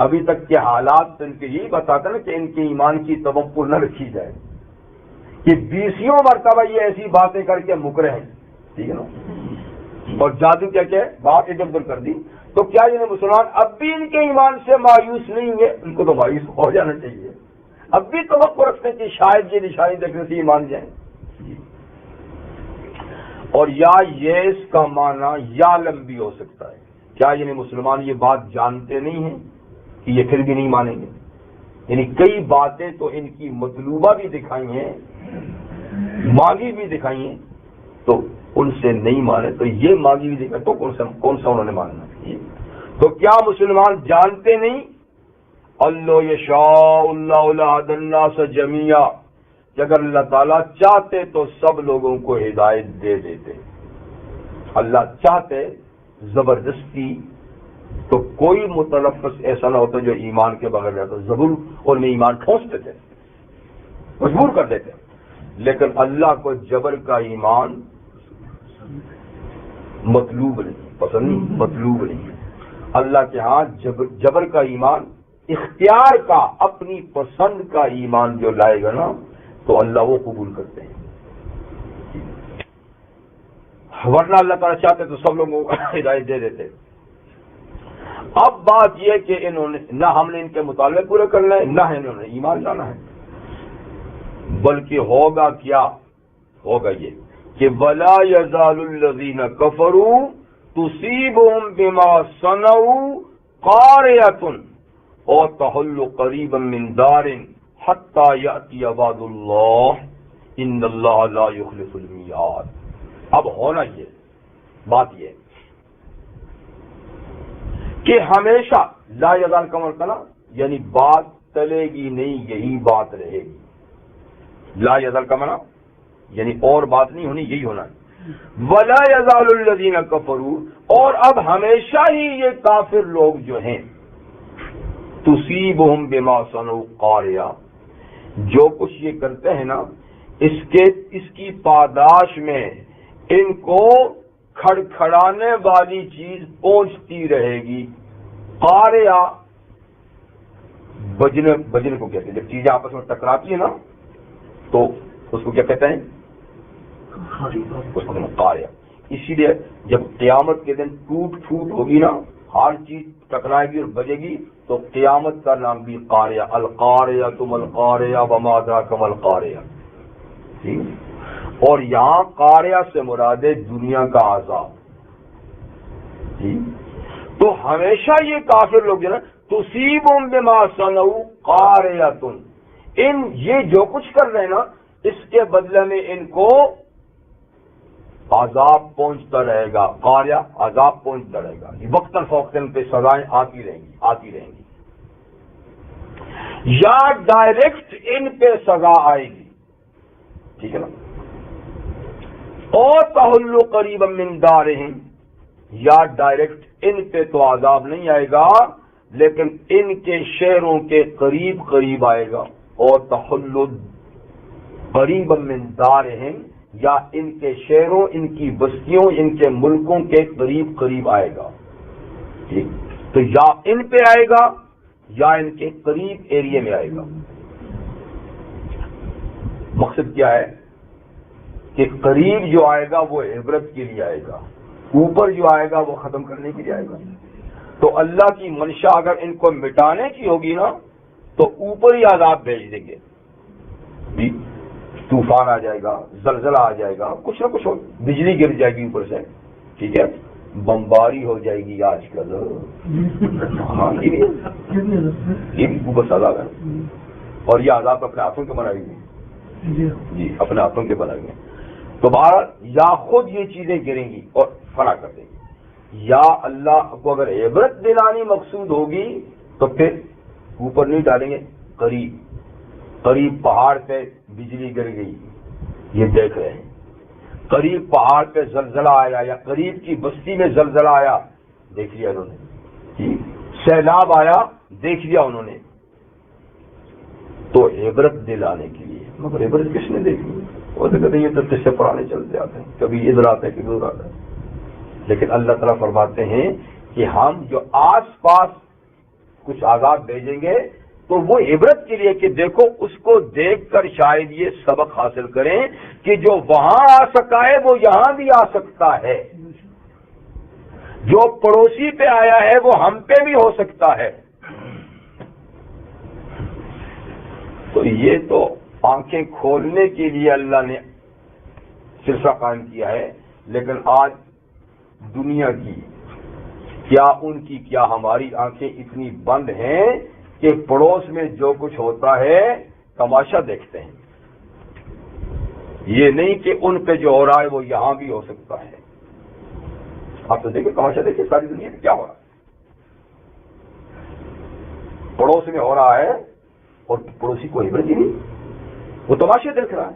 ابھی تک کے حالات ان کے یہی بتاتے نا کہ ان کے ایمان کی توقع نہ رکھی جائے کہ 20 مرتبہ یہ ایسی باتیں کر کے مکرے ہیں، ٹھیک ہے نا، اور جادو کیا کہ بات ادھر ادھر کر دی. تو کیا یہ مسلمان اب بھی ان کے ایمان سے مایوس نہیں ہوئے؟ ان کو تو مایوس ہو جانا چاہیے، اب بھی توقع رکھتے کہ شاید یہ نشانی دیکھنے سے ایمان جائیں. اور یا یہ اس کا معنی یا لم بھی ہو سکتا ہے. کیا یعنی مسلمان یہ بات جانتے نہیں ہیں کہ یہ پھر بھی نہیں مانیں گے؟ یعنی کئی باتیں تو ان کی مطلوبہ بھی دکھائی ہیں، مانگی بھی دکھائی ہیں، تو ان سے نہیں مانے. تو یہ مانگی بھی دکھائی تو کون سا انہوں نے ماننا ہے؟ تو کیا مسلمان جانتے نہیں اللہ یشاء اللہ لہدی الناس جمیعا، کہ اگر اللہ تعالیٰ چاہتے تو سب لوگوں کو ہدایت دے دیتے. اللہ چاہتے زبردستی تو کوئی متلفظ ایسا نہ ہوتا جو ایمان کے بغیر رہتا، ضرور ان میں ایمان ٹھونستے تھے، مجبور کر دیتے. لیکن اللہ کو جبر کا ایمان مطلوب نہیں، پسند نہیں، مطلوب نہیں. اللہ کے ہاں جبر کا ایمان، اختیار کا، اپنی پسند کا ایمان جو لائے گا نا تو اللہ وہ قبول کرتے ہیں. ورنہ اللہ تعالیٰ چاہتے تو سب لوگوں کو ہدایت دے دیتے. اب بات یہ کہ انہوں نے نہ ہم نے ان کے مطالبے پورے کرنا ہے، نہ انہوں نے ایمان لانا ہے، بلکہ ہوگا کیا؟ ہوگا یہ کہ وَلَا يَزَالُ الَّذِينَ كَفَرُوا تُصِيبُهُمْ بِمَا صَنَعُوا قَارِعَةٌ أَوْ تَحُلُّ قَرِيبًا مِّن دَارٍ حَتَّى يَأْتِيَ وَعْدُ اللَّهِ إِنَّ اللَّهَ لَا يُخْلِفُ الْمِيعَادَ. اب ہونا یہ بات یہ کہ ہمیشہ لا یزال کا مطلب یعنی بات ٹلے گی نہیں، یہی بات رہے گی. لا یزال کا معنی یعنی اور بات نہیں ہونی، یہی ہونا ہے. ولا یزال الذین کفروا، اور اب ہمیشہ ہی یہ کافر لوگ جو ہیں تصیبہم بما صنعوا قاریہ، جو کچھ یہ کرتے ہیں نا اس کی پاداش میں ان کو کھڑکھڑانے والی چیز پہنچتی رہے گی. قاریہ بجنے کو کہتے ہیں، جب چیزیں آپس میں ٹکراتی ہیں نا تو اس کو کیا کہتے ہیں؟ اس کو قاریہ. اسی لیے جب قیامت کے دن ٹوٹ پھوٹ ہوگی نا، ہر چیز ٹکرائے گی اور بجے گی، تو قیامت کا نام بھی قاریہ. القاریہ ما القاریہ وما ادراک ما القاریہ. اور یہاں قاریہ سے مراد ہے دنیا کا عذاب. تو ہمیشہ یہ کافر لوگ جو ہے تصیبہم بما صنعوا قاریۃ، یہ جو کچھ کر رہے ہیں نا اس کے بدلے میں ان کو عذاب پہنچتا رہے گا. قاریہ عذاب پہنچتا رہے گا، وقتاً فوقتاً پہ سزائیں آتی رہیں گی، یا ڈائریکٹ ان پہ سزا آئے گی. ٹھیک ہے نا؟ اور تحل قریبا من دارہم، یا ڈائریکٹ ان پہ تو عذاب نہیں آئے گا لیکن ان کے شہروں کے قریب آئے گا. اور تحل قریبا من دارہم، یا ان کے شہروں، ان کی بستیوں، ان کے ملکوں کے قریب آئے گا. ٹھیک، تو یا ان پہ آئے گا یا ان کے قریب ایریے میں آئے گا. مقصد کیا ہے کہ قریب جو آئے گا وہ عبرت کے لیے آئے گا، اوپر جو آئے گا وہ ختم کرنے کے لیے آئے گا. تو اللہ کی منشا اگر ان کو مٹانے کی ہوگی نا تو اوپر ہی عذاب بھیج دیں گے، طوفان آ جائے گا، زلزلہ آ جائے گا، کچھ نہ کچھ بجلی گر جائے گی اوپر سے، ٹھیک ہے، بمباری ہو جائے گی آج کل، ہاں یہ بھی بس عذاب ہے، اور یہ عذاب اپنے ہاتھوں کے بنائے گے، جی اپنے ہاتھوں کے بنائے گے. تو بہرحال یا خود یہ چیزیں گریں گی اور فنا کر دیں گی، یا اللہ کو اگر عبرت دلانی مقصود ہوگی تو پھر اوپر نہیں ڈالیں گے، قریب پہاڑ پہ بجلی گر گئی، یہ دیکھ رہے ہیں، قریب پہاڑ پہ زلزلہ آیا یا قریب کی بستی میں زلزلہ آیا، دیکھ لیا انہوں نے، سیلاب آیا، دیکھ لیا انہوں نے. تو عبرت دلانے کے لیے، مگر عبرت کس نے دیکھی؟ وہ تو کہتے ہیں یہ تو قصے پرانے چلتے آتے ہیں، کبھی ادھر آتے ہیں کبھی ادھر آتے ہیں. لیکن اللہ تعالیٰ فرماتے ہیں کہ ہم جو آس پاس کچھ عذاب بھیجیں گے تو وہ عبرت کے لیے کہ دیکھو اس کو دیکھ کر شاید یہ سبق حاصل کریں کہ جو وہاں آ سکا ہے وہ یہاں بھی آ سکتا ہے، جو پڑوسی پہ آیا ہے وہ ہم پہ بھی ہو سکتا ہے. تو یہ تو آنکھیں کھولنے کے لیے اللہ نے سلسلہ قائم کیا ہے، لیکن آج دنیا کی کیا ان کی کیا ہماری آنکھیں اتنی بند ہیں کہ پڑوس میں جو کچھ ہوتا ہے تماشا دیکھتے ہیں، یہ نہیں کہ ان پہ جو ہو رہا ہے وہ یہاں بھی ہو سکتا ہے. آپ تو دیکھیں، تماشا دیکھیں ساری دنیا میں کیا ہو رہا ہے، پڑوس میں ہو رہا ہے اور پڑوسی کو عبرت ہی نہیں، وہ تماشے دیکھ رہا ہے.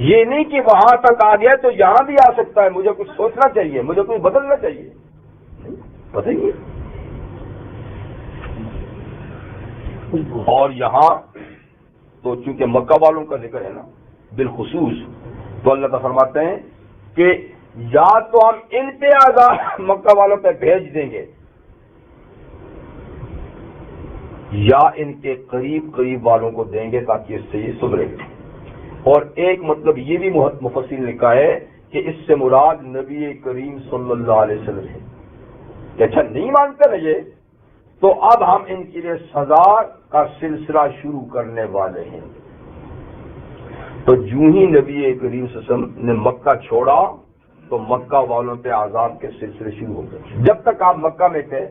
یہ نہیں کہ وہاں تک آ گیا تو یہاں بھی آ سکتا ہے، مجھے کچھ سوچنا چاہیے، مجھے کچھ بدلنا چاہیے، پتہ ہی نہیں. اور یہاں تو چونکہ مکہ والوں کا ذکر ہے نا بالخصوص، تو اللہ تعالیٰ فرماتے ہیں کہ یا تو ہم ان پہ عذاب مکہ والوں پہ بھیج دیں گے، یا ان کے قریب والوں کو دیں گے تاکہ اس سے یہ سدھرے. اور ایک مطلب یہ بھی مفسر نے لکھا ہے کہ اس سے مراد نبی کریم صلی اللہ علیہ وسلم ہے کہ اچھا نہیں مانتے رہے تو اب ہم ان کے لیے سزا کا سلسلہ شروع کرنے والے ہیں. تو جو ہی نبی کریم صلی اللہ علیہ وسلم نے مکہ چھوڑا تو مکہ والوں پہ عذاب کے سلسلے شروع ہو گئے. جب تک آپ مکہ میں تھے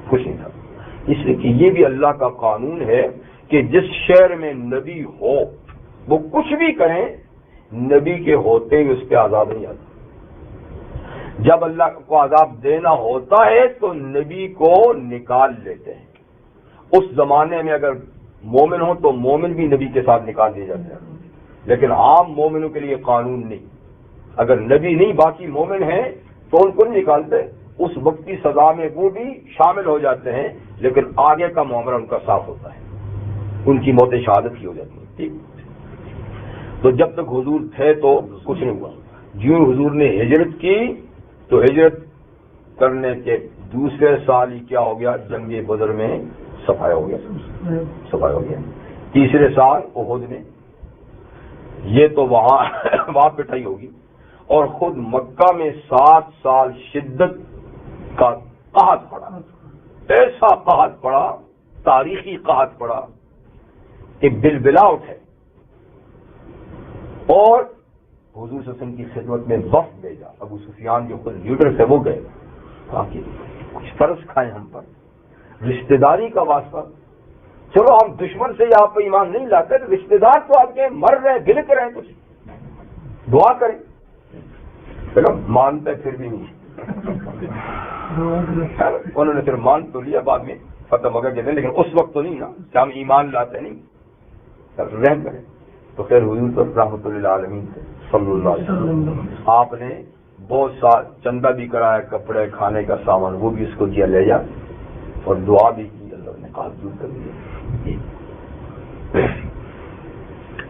کچھ نہیں تھا، اس لیے کہ یہ بھی اللہ کا قانون ہے کہ جس شہر میں نبی ہو وہ کچھ بھی کریں، نبی کے ہوتے ہی اس پہ عذاب نہیں آتا. جب اللہ کو عذاب دینا ہوتا ہے تو نبی کو نکال لیتے ہیں. اس زمانے میں اگر مومن ہو تو مومن بھی نبی کے ساتھ نکال دیے جاتے ہیں، لیکن عام مومنوں کے لیے قانون نہیں. اگر نبی نہیں باقی مومن ہیں تو ان کو نہیں نکالتے، اس وقت کی سزا میں وہ بھی شامل ہو جاتے ہیں، لیکن آگے کا معاملہ ان کا صاف ہوتا ہے، ان کی موت شہادت کی ہو جاتی ہے. ٹھیک. تو جب تک حضور تھے تو کچھ نہیں ہوا. جو حضور نے ہجرت کی تو ہجرت کرنے کے دوسرے سال ہی کیا ہو گیا، جنگ بدر میں صفائی ہو گیا. تیسرے سال احد میں، یہ تو وہاں پٹائی ہوگی. اور خود مکہ میں 7 سال شدت کا قحط پڑا، ایسا قحط پڑا، تاریخی قحط پڑا کہ بلبلا اٹھے. اور حضور صلی اللہ علیہ وسلم کی خدمت میں وفد بھیجا، ابو سفیان جو خود لیڈر تھے وہ گئے تاکہ کچھ فرض کھائیں ہم پر، رشتہ داری کا واسطہ. چلو ہم دشمن سے آپ پہ ایمان نہیں لاتے، رشتہ دار تو آپ کے مر رہے بلک رہے ہیں، کچھ دعا کریں. مانتے پھر بھی نہیں. انہوں نے پھر مان تو لیا، بعد میں فتح مگر کے دیں، لیکن اس وقت تو نہیں نا کہ ہم ایمان لاتے نہیں، رحم کریں. تو پھر حضور تو رحمۃ اللہ عالمین تھے صلی اللہ علیہ وسلم. آپ نے بہت سا چندہ بھی کرایا، کپڑے کھانے کا سامان وہ بھی اس کو دیا لے جا، اور دعا بھی کی، اللہ نے قحط دور کر دیا.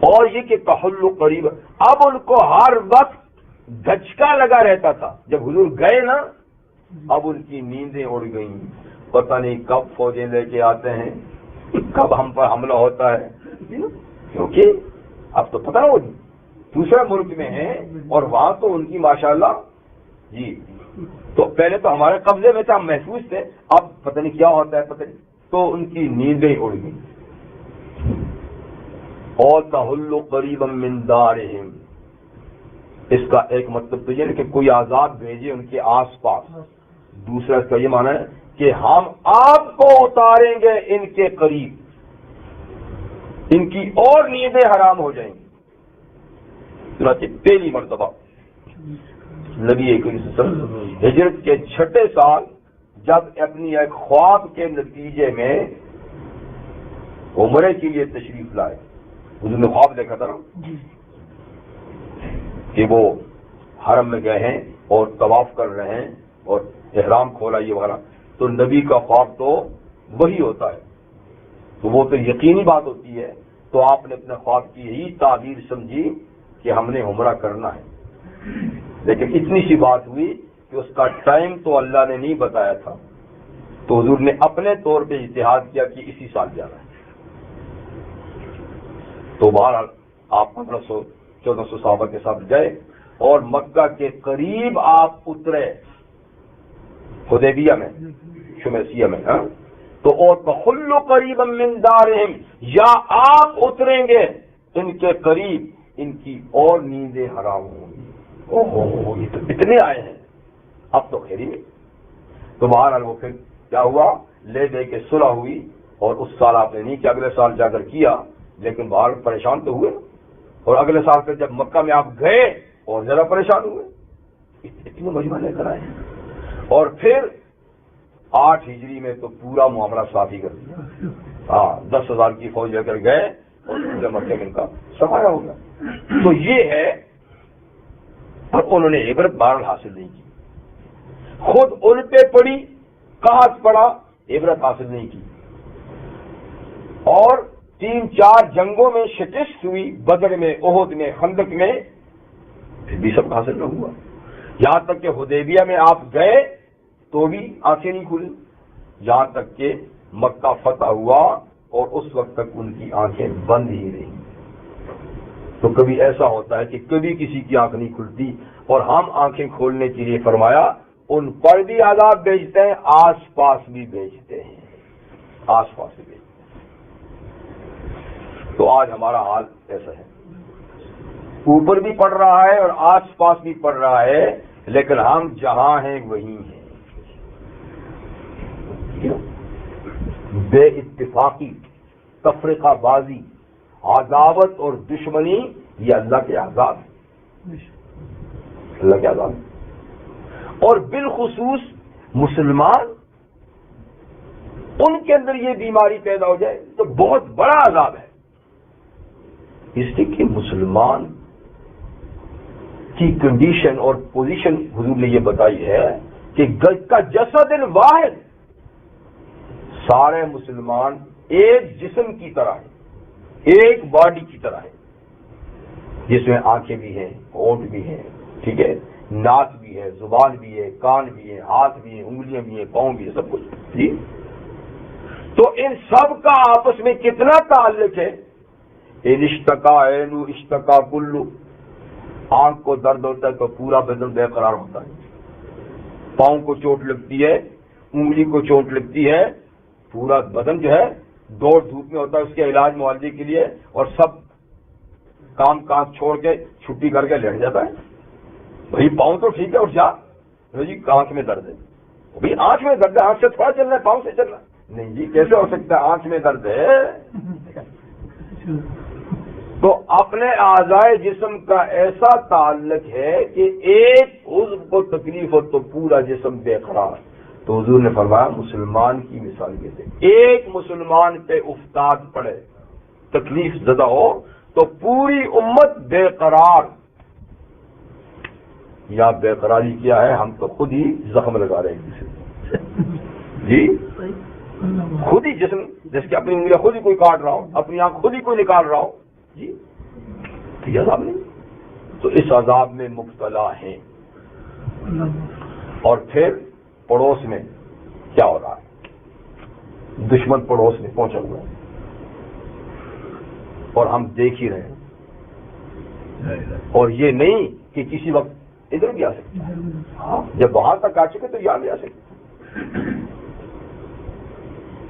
اور یہ کہ تحل قریب، اب ان کو ہر وقت دھچکا لگا رہتا تھا. جب حضور گئے نا اب ان کی نیندیں اڑ گئیں، پتہ نہیں کب فوجیں لے کے آتے ہیں، کب ہم پر حملہ ہوتا ہے، کیونکہ اب تو پتہ نہ وہ دوسرے ملک میں ہیں اور وہاں تو ان کی ماشاءاللہ جی تو پہلے تو ہمارے قبضے میں تھے، ہم محفوظ تھے، اب پتہ نہیں کیا ہوتا ہے، پتہ نہیں، تو ان کی نیندیں اڑ گئی. اور تحل قریبا من دارہم، اس کا ایک مطلب تو یہ ہے کہ کوئی عذاب بھیجے ان کے آس پاس. دوسرا اس کا یہ معنی ہے کہ ہم آپ کو اتاریں گے ان کے قریب، ان کی اور نیندیں حرام ہو جائیں گی. چنانچہ پہلی مرتبہ نبی کریم صلی اللہ علیہ وسلم ہجرت کے 6 سال جب اپنی ایک خواب کے نتیجے میں عمرے کے لیے تشریف لائے، حضور نے خواب دیکھا تھا نا کہ وہ حرم میں گئے ہیں اور طواف کر رہے ہیں اور احرام کھولا یہ وغیرہ، تو نبی کا خواب تو وہی ہوتا ہے، تو وہ تو یقینی بات ہوتی ہے. تو آپ نے اپنے خواب کی یہی تعبیر سمجھی کہ ہم نے عمرہ کرنا ہے. لیکن اتنی سی بات ہوئی کہ اس کا ٹائم تو اللہ نے نہیں بتایا تھا، تو حضور نے اپنے طور پہ اجتہاد کیا کہ اسی سال جانا ہے. تو بہرحال آپ 1400 صحابہ کے ساتھ گئے اور مکہ کے قریب آپ اترے حدیبیہ میں، شمیسیہ میں. تو اور تحل قریبا من دارہم، یا آپ اتریں گے ان کے قریب، ان کی اور نیندیں حرام ہوں گی. اوہو یہ تو اتنے آئے ہیں، اب تو خیری میں. تو بہرحال وہ پھر کیا ہوا، لے دے کے صلح ہوئی، اور اس سال آپ نے نہیں کیا، اگلے سال جا کر کیا، لیکن باہر پریشان تو ہوئے. اور اگلے سال پھر جب مکہ میں آپ گئے اور ذرا پریشان ہوئے، اتنے مجمع لے کر آئے. اور پھر 8 ہجری میں تو پورا معاملہ صاف ہی کر دیا. 10,000 کی فوج لے کر گئے اور پورے مکے میں ان کا سفایا ہو گیا. تو یہ ہے، اور انہوں نے عبرت بہرحال حاصل نہیں کی، خود ان پہ پڑی، قحط پڑا، عبرت حاصل نہیں کی. اور 3-4 جنگوں میں شکست ہوئی، بدر میں، احد میں، خندق میں، پھر بھی سب حاصل نہ ہوا. یہاں تک کہ حدیبیہ میں آپ گئے تو بھی آنکھیں نہیں کھلی، یہاں تک کہ مکہ فتح ہوا اور اس وقت تک ان کی آنکھیں بند ہی رہیں. تو کبھی ایسا ہوتا ہے کہ کبھی کسی کی آنکھ نہیں کھلتی، اور ہم آنکھیں کھولنے کے لیے فرمایا ان پر بھی عذاب بھیجتے ہیں، آس پاس بھی بھیجتے ہیں، آس پاس بھی بھیجتے ہیں. تو آج ہمارا حال ایسا ہے، اوپر بھی پڑ رہا ہے اور آس پاس بھی پڑ رہا ہے، لیکن ہم جہاں ہیں وہیں ہیں. بے اتفاقی، تفرقہ بازی، عداوت اور دشمنی، یہ اللہ کے عذاب ہے، اللہ کے عذاب ہے. اور بالخصوص مسلمان، ان کے اندر یہ بیماری پیدا ہو جائے تو بہت بڑا عذاب ہے. اس لیے کہ مسلمان کی کنڈیشن اور پوزیشن حضور نے یہ بتائی ہے کہ کا جسد واحد، سارے مسلمان ایک جسم کی طرح ہیں، ایک باڈی کی طرح ہے، جس میں آنکھیں بھی ہیں، ہونٹ بھی ہیں، ٹھیک ہے، ناک بھی ہے، زبان بھی ہے، کان بھی ہے، ہاتھ بھی ہیں، انگلیاں بھی ہیں، پاؤں بھی ہے، سب کچھ. جی تو ان سب کا آپس میں کتنا تعلق ہے. ان اشتکا عینو اشتکا کلو، آنکھ کو درد ہوتا ہے تو پورا بدن بے قرار ہوتا ہے، پاؤں کو چوٹ لگتی ہے، انگلی کو چوٹ لگتی ہے، پورا بدن جو ہے دوڑ دھوپ میں ہوتا ہے اس کے علاج معالجے کے لیے، اور سب کام کاج چھوڑ کے چھٹی کر کے لیٹ جاتا ہے. بھائی پاؤں تو ٹھیک ہے، اور جا جی آنکھ میں درد ہے، بھائی آنکھ میں درد ہے، آنکھ سے تھوڑا چلنا ہے، پاؤں سے چلنا نہیں جی، کیسے ہو سکتا ہے، آنکھ میں درد ہے. تو اپنے اعضائے جسم کا ایسا تعلق ہے کہ ایک عضو کو تکلیف ہو تو پورا جسم بے قرار. تو حضور نے فرمایا مسلمان کی مثال یہ دے، ایک مسلمان پہ افتاد پڑے، تکلیف زدہ ہو تو پوری امت بے قرار. یا بے قراری کیا ہے، ہم تو خود ہی زخم لگا رہے ہیں جی، خود ہی جسم، جس کی اپنی انگلیاں خود ہی کوئی کاٹ رہا ہو، اپنی آنکھ خود ہی کوئی نکال رہا ہو جی، یہ عذاب نہیں. تو اس عذاب میں مبتلا ہیں. اور پھر پڑوس میں کیا ہو رہا ہے، دشمن پڑوس میں پہنچا ہوا ہے اور ہم دیکھ ہی رہے ہیں. اور یہ نہیں کہ کسی وقت ادھر بھی آ سکتا ہے. ہاں جب وہاں تک آ چکے تو یہاں بھی آ سکتے.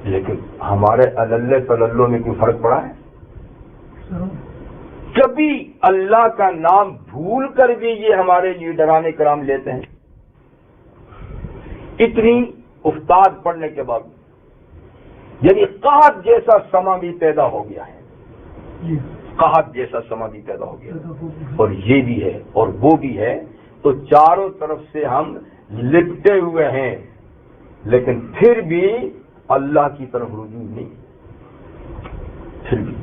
لیکن ہمارے اللہ تللو میں کوئی فرق پڑا ہے؟ کبھی اللہ کا نام بھول کر بھی یہ ہمارے لیڈران کرام لیتے ہیں. اتنی استاد پڑھنے کے بعد یعنی قحط جیسا سما بھی پیدا ہو گیا ہے. قحط جیسا سما بھی پیدا ہو گیا اور یہ بھی ہے اور وہ بھی ہے. تو چاروں طرف سے ہم لپٹے ہوئے ہیں لیکن پھر بھی اللہ کی طرف رجوع نہیں. پھر بھی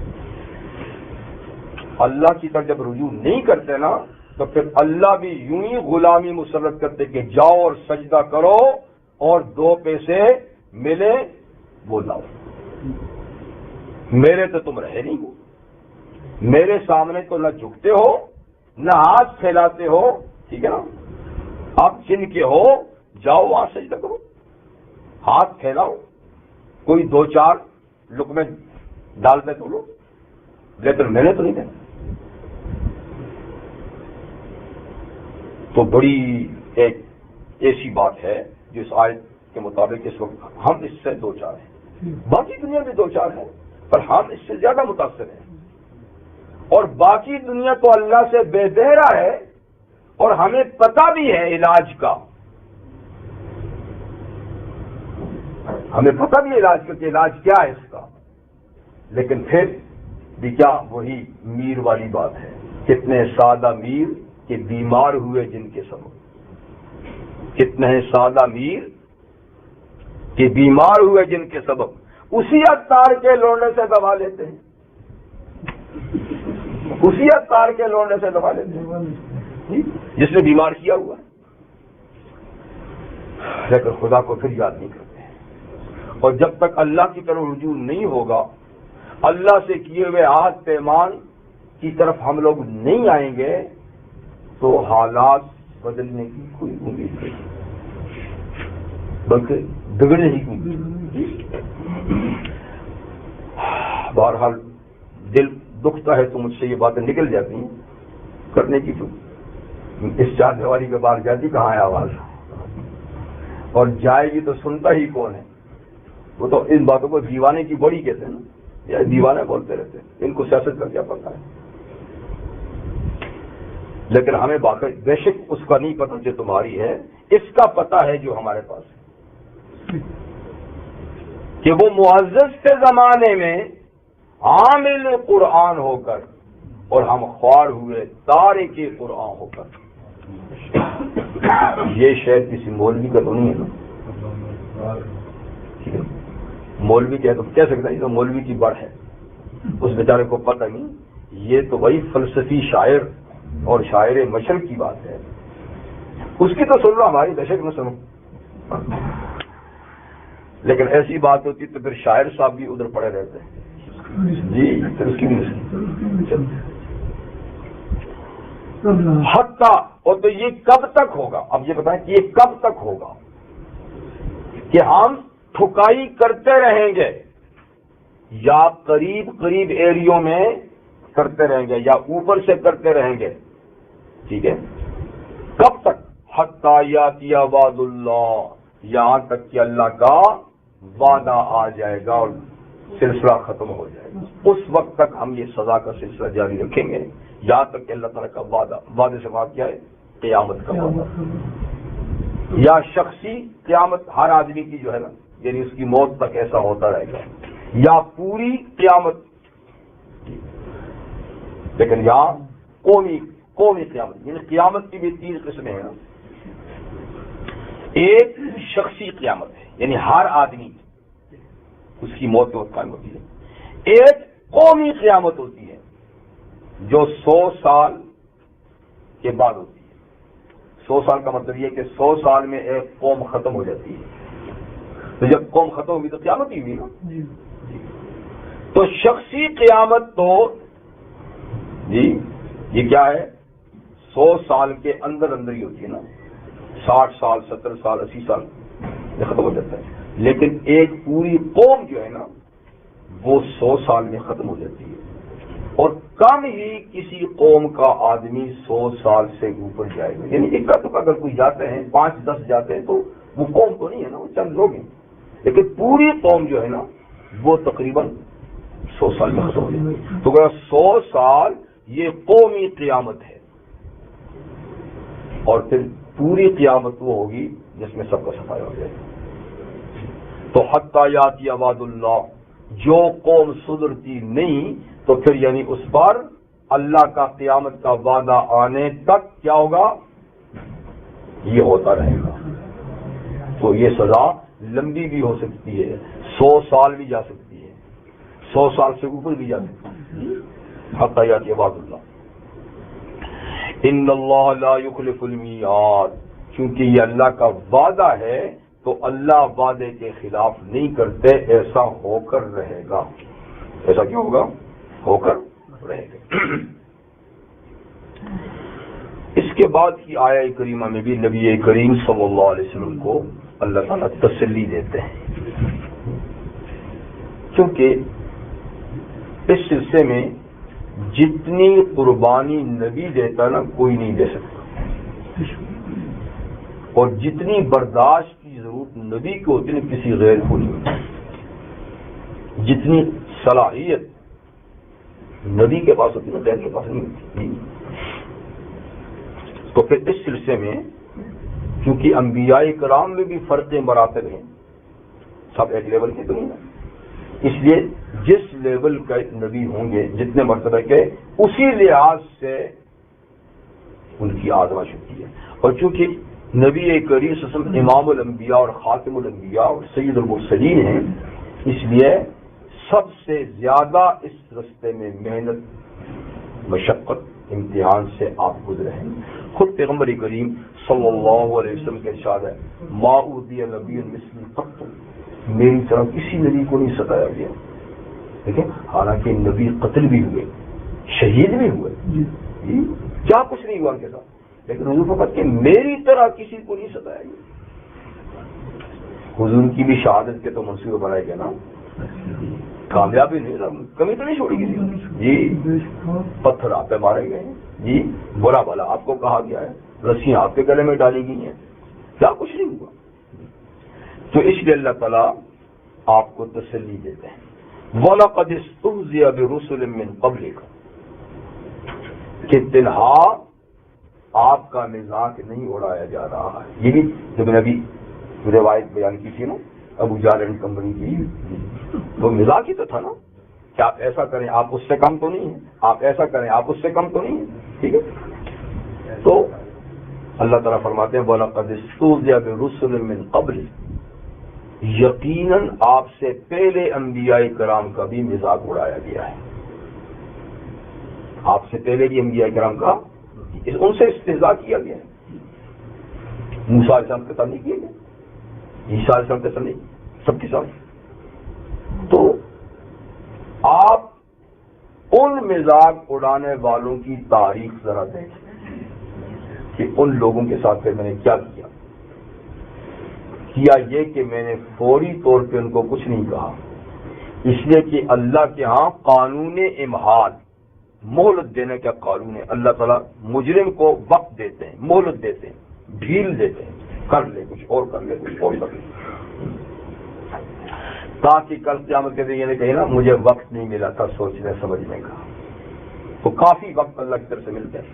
اللہ کی طرف جب رجوع نہیں کرتے نا تو پھر اللہ بھی یوں ہی غلامی مسلط کرتے کہ جاؤ اور سجدہ کرو اور 2 پیسے ملے وہ لاؤ. میرے تو تم رہے نہیں ہو, میرے سامنے تو نہ جھکتے ہو نہ ہاتھ پھیلاتے ہو. ٹھیک ہے نا, آپ جن کے ہو جاؤ وہاں سجدہ کرو, ہاتھ پھیلاؤ, کوئی 2-4 لقمے ڈالتے تو لو, لیکن میں نے تو نہیں دینا. تو بڑی ایک ایسی بات ہے جو اس آیت کے مطابق اس وقت ہم اس سے 2-4 ہیں. باقی دنیا بھی 2-4 ہے پر ہم اس سے زیادہ متاثر ہیں. اور باقی دنیا تو اللہ سے بے بہرا ہے اور ہمیں پتہ بھی ہے علاج کا, ہمیں پتہ بھی ہے علاج کا کہ علاج کیا ہے اس کا. لیکن پھر بھی کیا وہی میر والی بات ہے. کتنے سادہ میر کہ بیمار ہوئے جن کے سبب, کتنے سادہ میر کہ بیمار ہوئے جن کے سبب. اسی عطار کے لوڑنے سے دوا لیتے ہیں, اسی عطار کے لوڑنے سے دوا لیتے ہیں جس نے بیمار کیا ہوا ہے. لیکن خدا کو پھر یاد نہیں کرتے ہیں. اور جب تک اللہ کی طرف رجوع نہیں ہوگا, اللہ سے کیے ہوئے عہد پیمان کی طرف ہم لوگ نہیں آئیں گے تو حالات بدلنے کی کوئی امید نہیں, بلکہ بگڑنے ہی کی. بہرحال دل دکھتا ہے تو مجھ سے یہ باتیں نکل جاتی ہیں کرنے کی. تو اس چار دیواری کے باہر جاتی کہاں ہے آواز, اور جائے گی تو سنتا ہی کون ہے. وہ تو ان باتوں کو دیوانے کی بڑی کہتے ہیں نا, یا دیوانے بولتے رہتے ہیں, ان کو سیاست کا کیا پتہ ہے. لیکن ہمیں باقی بے شک اس کا نہیں پتہ جو تمہاری ہے, اس کا پتہ ہے جو ہمارے پاس ہے کہ وہ معزز کے زمانے میں عامل قرآن ہو کر اور ہم خوار ہوئے تارک قرآن ہو کر. یہ شاید کسی مولوی کا تو نہیں ہے نا, مولوی کہہ تو کہہ سکتا ہے تو مولوی کی بڑھ ہے, اس بیچارے کو پتہ نہیں. یہ تو بھائی فلسفی شاعر اور شاعر مشرق کی بات ہے, اس کی تو سن لو, ہماری دشک میں سنو. لیکن ایسی بات ہوتی تو پھر شاعر صاحب بھی ادھر پڑے رہتے ہیں جی, پھر اس کی بھی حتیٰ. اور تو یہ کب تک ہوگا, اب یہ بتائیں کہ یہ کب تک ہوگا کہ ہم ٹھکائی کرتے رہیں گے یا قریب قریب ایریوں میں کرتے رہیں گے یا اوپر سے کرتے رہیں گے. ٹھیک ہے, کب تک؟ حتیٰ یاتی وعد اللہ, یہاں تک کہ اللہ کا وعدہ آ جائے گا اور سلسلہ ختم ہو جائے گا. اس وقت تک ہم یہ سزا کا سلسلہ جاری رکھیں گے یہاں تک کہ اللہ تعالیٰ کا وعدے سے بات کیا ہے, قیامت کا وعدہ, یا شخصی قیامت ہر آدمی کی جو ہے نا, یعنی اس کی موت تک ایسا ہوتا رہے گا, یا پوری قیامت. لیکن یہاں قومی قیامت, یعنی قیامت کی بھی 3 قسمیں ہیں. ایک شخصی قیامت ہے, یعنی ہر آدمی اس کی موت کے وقت قائم ہوتی ہے. ایک قومی قیامت ہوتی ہے جو 100 سال کے بعد ہوتی ہے. 100 سال کا مطلب یہ کہ 100 سال میں ایک قوم ختم ہو جاتی ہے. تو جب قوم ختم ہوگی تو قیامت ہی ہوئی نا. تو شخصی قیامت تو جی یہ کیا ہے, 100 سال کے اندر ہی ہوتی ہے نا, 60 سال 70 سال 80 سال میں ختم ہو جاتا ہے. لیکن ایک پوری قوم جو ہے نا وہ 100 سال میں ختم ہو جاتی ہے. اور کم ہی کسی قوم کا آدمی 100 سال سے اوپر جائے گا. یعنی ایک کا اگر کوئی جاتے ہیں 5-10 جاتے ہیں تو وہ قوم تو نہیں ہے نا, وہ چند لوگ ہیں, لیکن پوری قوم جو ہے نا وہ تقریباً 100 سال میں ختم ہو جائے. تو 100 سال یہ قومی قیامت ہے, اور پھر پوری قیامت وہ ہوگی جس میں سب کا صفایا ہو جائے. تو حتی یاتی وعد اللہ, جو قوم سدھرتی نہیں تو پھر یعنی اس پر اللہ کا قیامت کا وعدہ آنے تک کیا ہوگا, یہ ہوتا رہے گا. تو یہ سزا لمبی بھی ہو سکتی ہے, 100 سال بھی جا سکتی ہے, 100 سال سے اوپر بھی جا سکتی ہے. حتی یاتی وعد اللہ. ان اللہ لا یخلف المیعاد, کیونکہ یہ اللہ کا وعدہ ہے تو اللہ وعدے کے خلاف نہیں کرتے. ایسا ہو کر رہے گا. ایسا کیوں ہوگا؟ ہو کر رہے گا. اس کے بعد کی آیہ کریمہ میں بھی نبی کریم صلی اللہ علیہ وسلم کو اللہ تعالیٰ تسلی دیتے ہیں, کیونکہ اس سلسلے میں جتنی قربانی نبی دیتا نا کوئی نہیں دے سکتا, اور جتنی برداشت کی ضرورت نبی کو ہوتی نا کسی غیر کو نہیں ہوتی. جتنی صلاحیت نبی کے پاس ہوتی نا غیر کے پاس نہیں ہوتی. تو پھر اس سلسلے میں کیونکہ انبیاء کرام میں بھی فرق مراتب ہیں, سب ایک لیول کے تو نہیں نا, اس لیے جس لیول کا نبی ہوں گے, جتنے مرتبہ کے, اسی لحاظ سے ان کی آزمائش ہوتی ہے. اور چونکہ نبی کریم صلی اللہ علیہ وسلم امام الانبیاء اور خاتم الانبیاء اور سید المرسلین ہیں, اس لیے سب سے زیادہ اس رستے میں محنت, مشقت, امتحان سے آپ گزرے ہیں. خود پیغمبر کریم صلی اللہ علیہ وسلم کے ارشاد ہے, ما اوذی نبی مثلی قط, میری طرح کسی نبی کو نہیں ستایا گیا. دیکھیں, حالانکہ نبی قتل بھی ہوئے, شہید بھی ہوئے, کیا کچھ نہیں ہوا ان کے ساتھ, لیکن حضور فرماتے کہ میری طرح کسی کو نہیں ستایا گیا. حضور کی بھی شہادت کے تو منصوبے بنائے گئے نا, کامیابی نہیں, کمی تو نہیں چھوڑی کسی جی. پتھر آپ پہ مارے گئے ہیں جی, برا بھلا آپ کو کہا گیا ہے, رسیاں آپ کے گلے میں ڈالی گئی ہیں, کیا کچھ نہیں ہوا. تو اس لیے اللہ تعالیٰ آپ کو تسلی دیتے ہیں. وَلَقَدِ اسْتُهْزِئَ بِرُسُلٍ مِّن قَبْلِكَ, کہ تنہا آپ کا مذاق نہیں اڑایا جا رہا ہے. یہ بھی جب نبی روایت بیان کی تھی نا ابو جہل اینڈ کمپنی کی, تو مذاق ہی تو تھا نا کہ آپ ایسا کریں آپ اس سے کم تو نہیں ہیں, آپ ایسا کریں آپ اس سے کم تو نہیں ہیں. ٹھیک ہے, تو اللہ تعالیٰ فرماتے ہیں وَلَقَدِ اسْتُهْزِئَ بِرُسُلٍ مِّن قَبْلِكَ, یقیناً آپ سے پہلے انبیاء کرام کا بھی مذاق اڑایا گیا ہے. آپ سے پہلے بھی انبیاء کرام کا ان سے استہزاء کیا گیا ہے. موسیٰ علیہ السلام کے ساتھ نہیں کیا گیا, عیسیٰ علیہ السلام کے ساتھ نہیں, سب کے ساتھ. تو آپ ان مذاق اڑانے والوں کی تاریخ ذرا دیکھیں کہ ان لوگوں کے ساتھ پھر میں نے کیا کیا یہ کہ میں نے فوری طور پہ ان کو کچھ نہیں کہا, اس لیے کہ اللہ کے ہاں قانون امہال, مہلت دینے کا قانون ہے. اللہ تعالیٰ مجرم کو وقت دیتے ہیں, مہلت دیتے ہیں, ڈھیل دیتے ہیں, کر لے کچھ اور, کر لے کچھ اور, کر لے, تاکہ کل قیامت کے دن یہ کہیں نا مجھے وقت نہیں ملا تھا سوچنے سمجھنے کا. تو کافی وقت اللہ کی طرف سے ملتا ہے.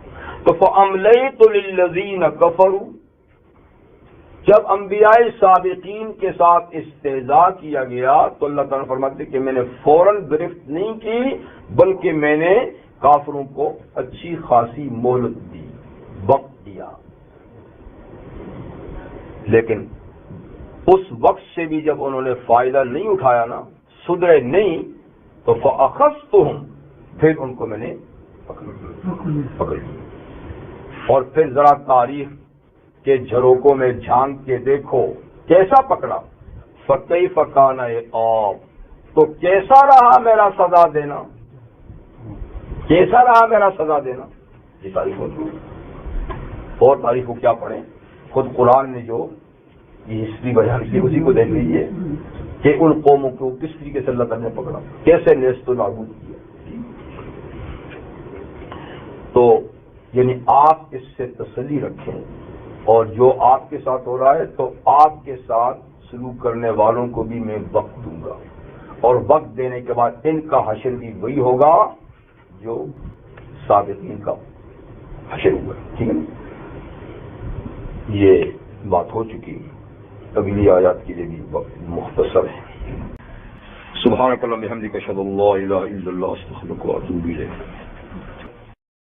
تو فَأَمْلَيْتُ لِلَّذِينَ كَفَرُوا, جب انبیاء سابقین کے ساتھ استہزاء کیا گیا تو اللہ تعالیٰ فرماتے کہ میں نے فوراً گرفت نہیں کی, بلکہ میں نے کافروں کو اچھی خاصی مہلت دی, وقت دیا. لیکن اس وقت سے بھی جب انہوں نے فائدہ نہیں اٹھایا نا, سدھرے نہیں, تو فَأَخَذْتُهُمْ, پھر ان کو میں نے پکڑ لیا. اور پھر ذرا تاریخ کے جھروکوں میں جھانک کے دیکھو کیسا پکڑا. فَكَيْفَ كَانَ عِقَابِ, تو کیسا رہا میرا سزا دینا, کیسا رہا میرا سزا دینا. یہ تاریخ ہوتی ہے, اور تاریخ کو کیا پڑھیں, خود قرآن نے جو یہ ہسٹری بیان کی اسی کو دیکھ لیجیے کہ ان قوموں کو کس طریقے سے اللہ تعالیٰ نے پکڑا, کیسے نیست و نابود کیا. تو یعنی آپ اس سے تسلی رکھیں، اور جو آپ کے ساتھ ہو رہا ہے تو آپ کے ساتھ سلوک کرنے والوں کو بھی میں وقت دوں گا، اور وقت دینے کے بعد ان کا حشر بھی وہی ہوگا جو سابقین کا حشر ہوا۔ ٹھیک ہے، یہ بات ہو چکی، اگلی آیات کے لیے بھی وقت مختصر ہے۔ سبحانک اللہم بحمدک اشہد ان لا الہ الا اللہ استغفرک واتوب الیک۔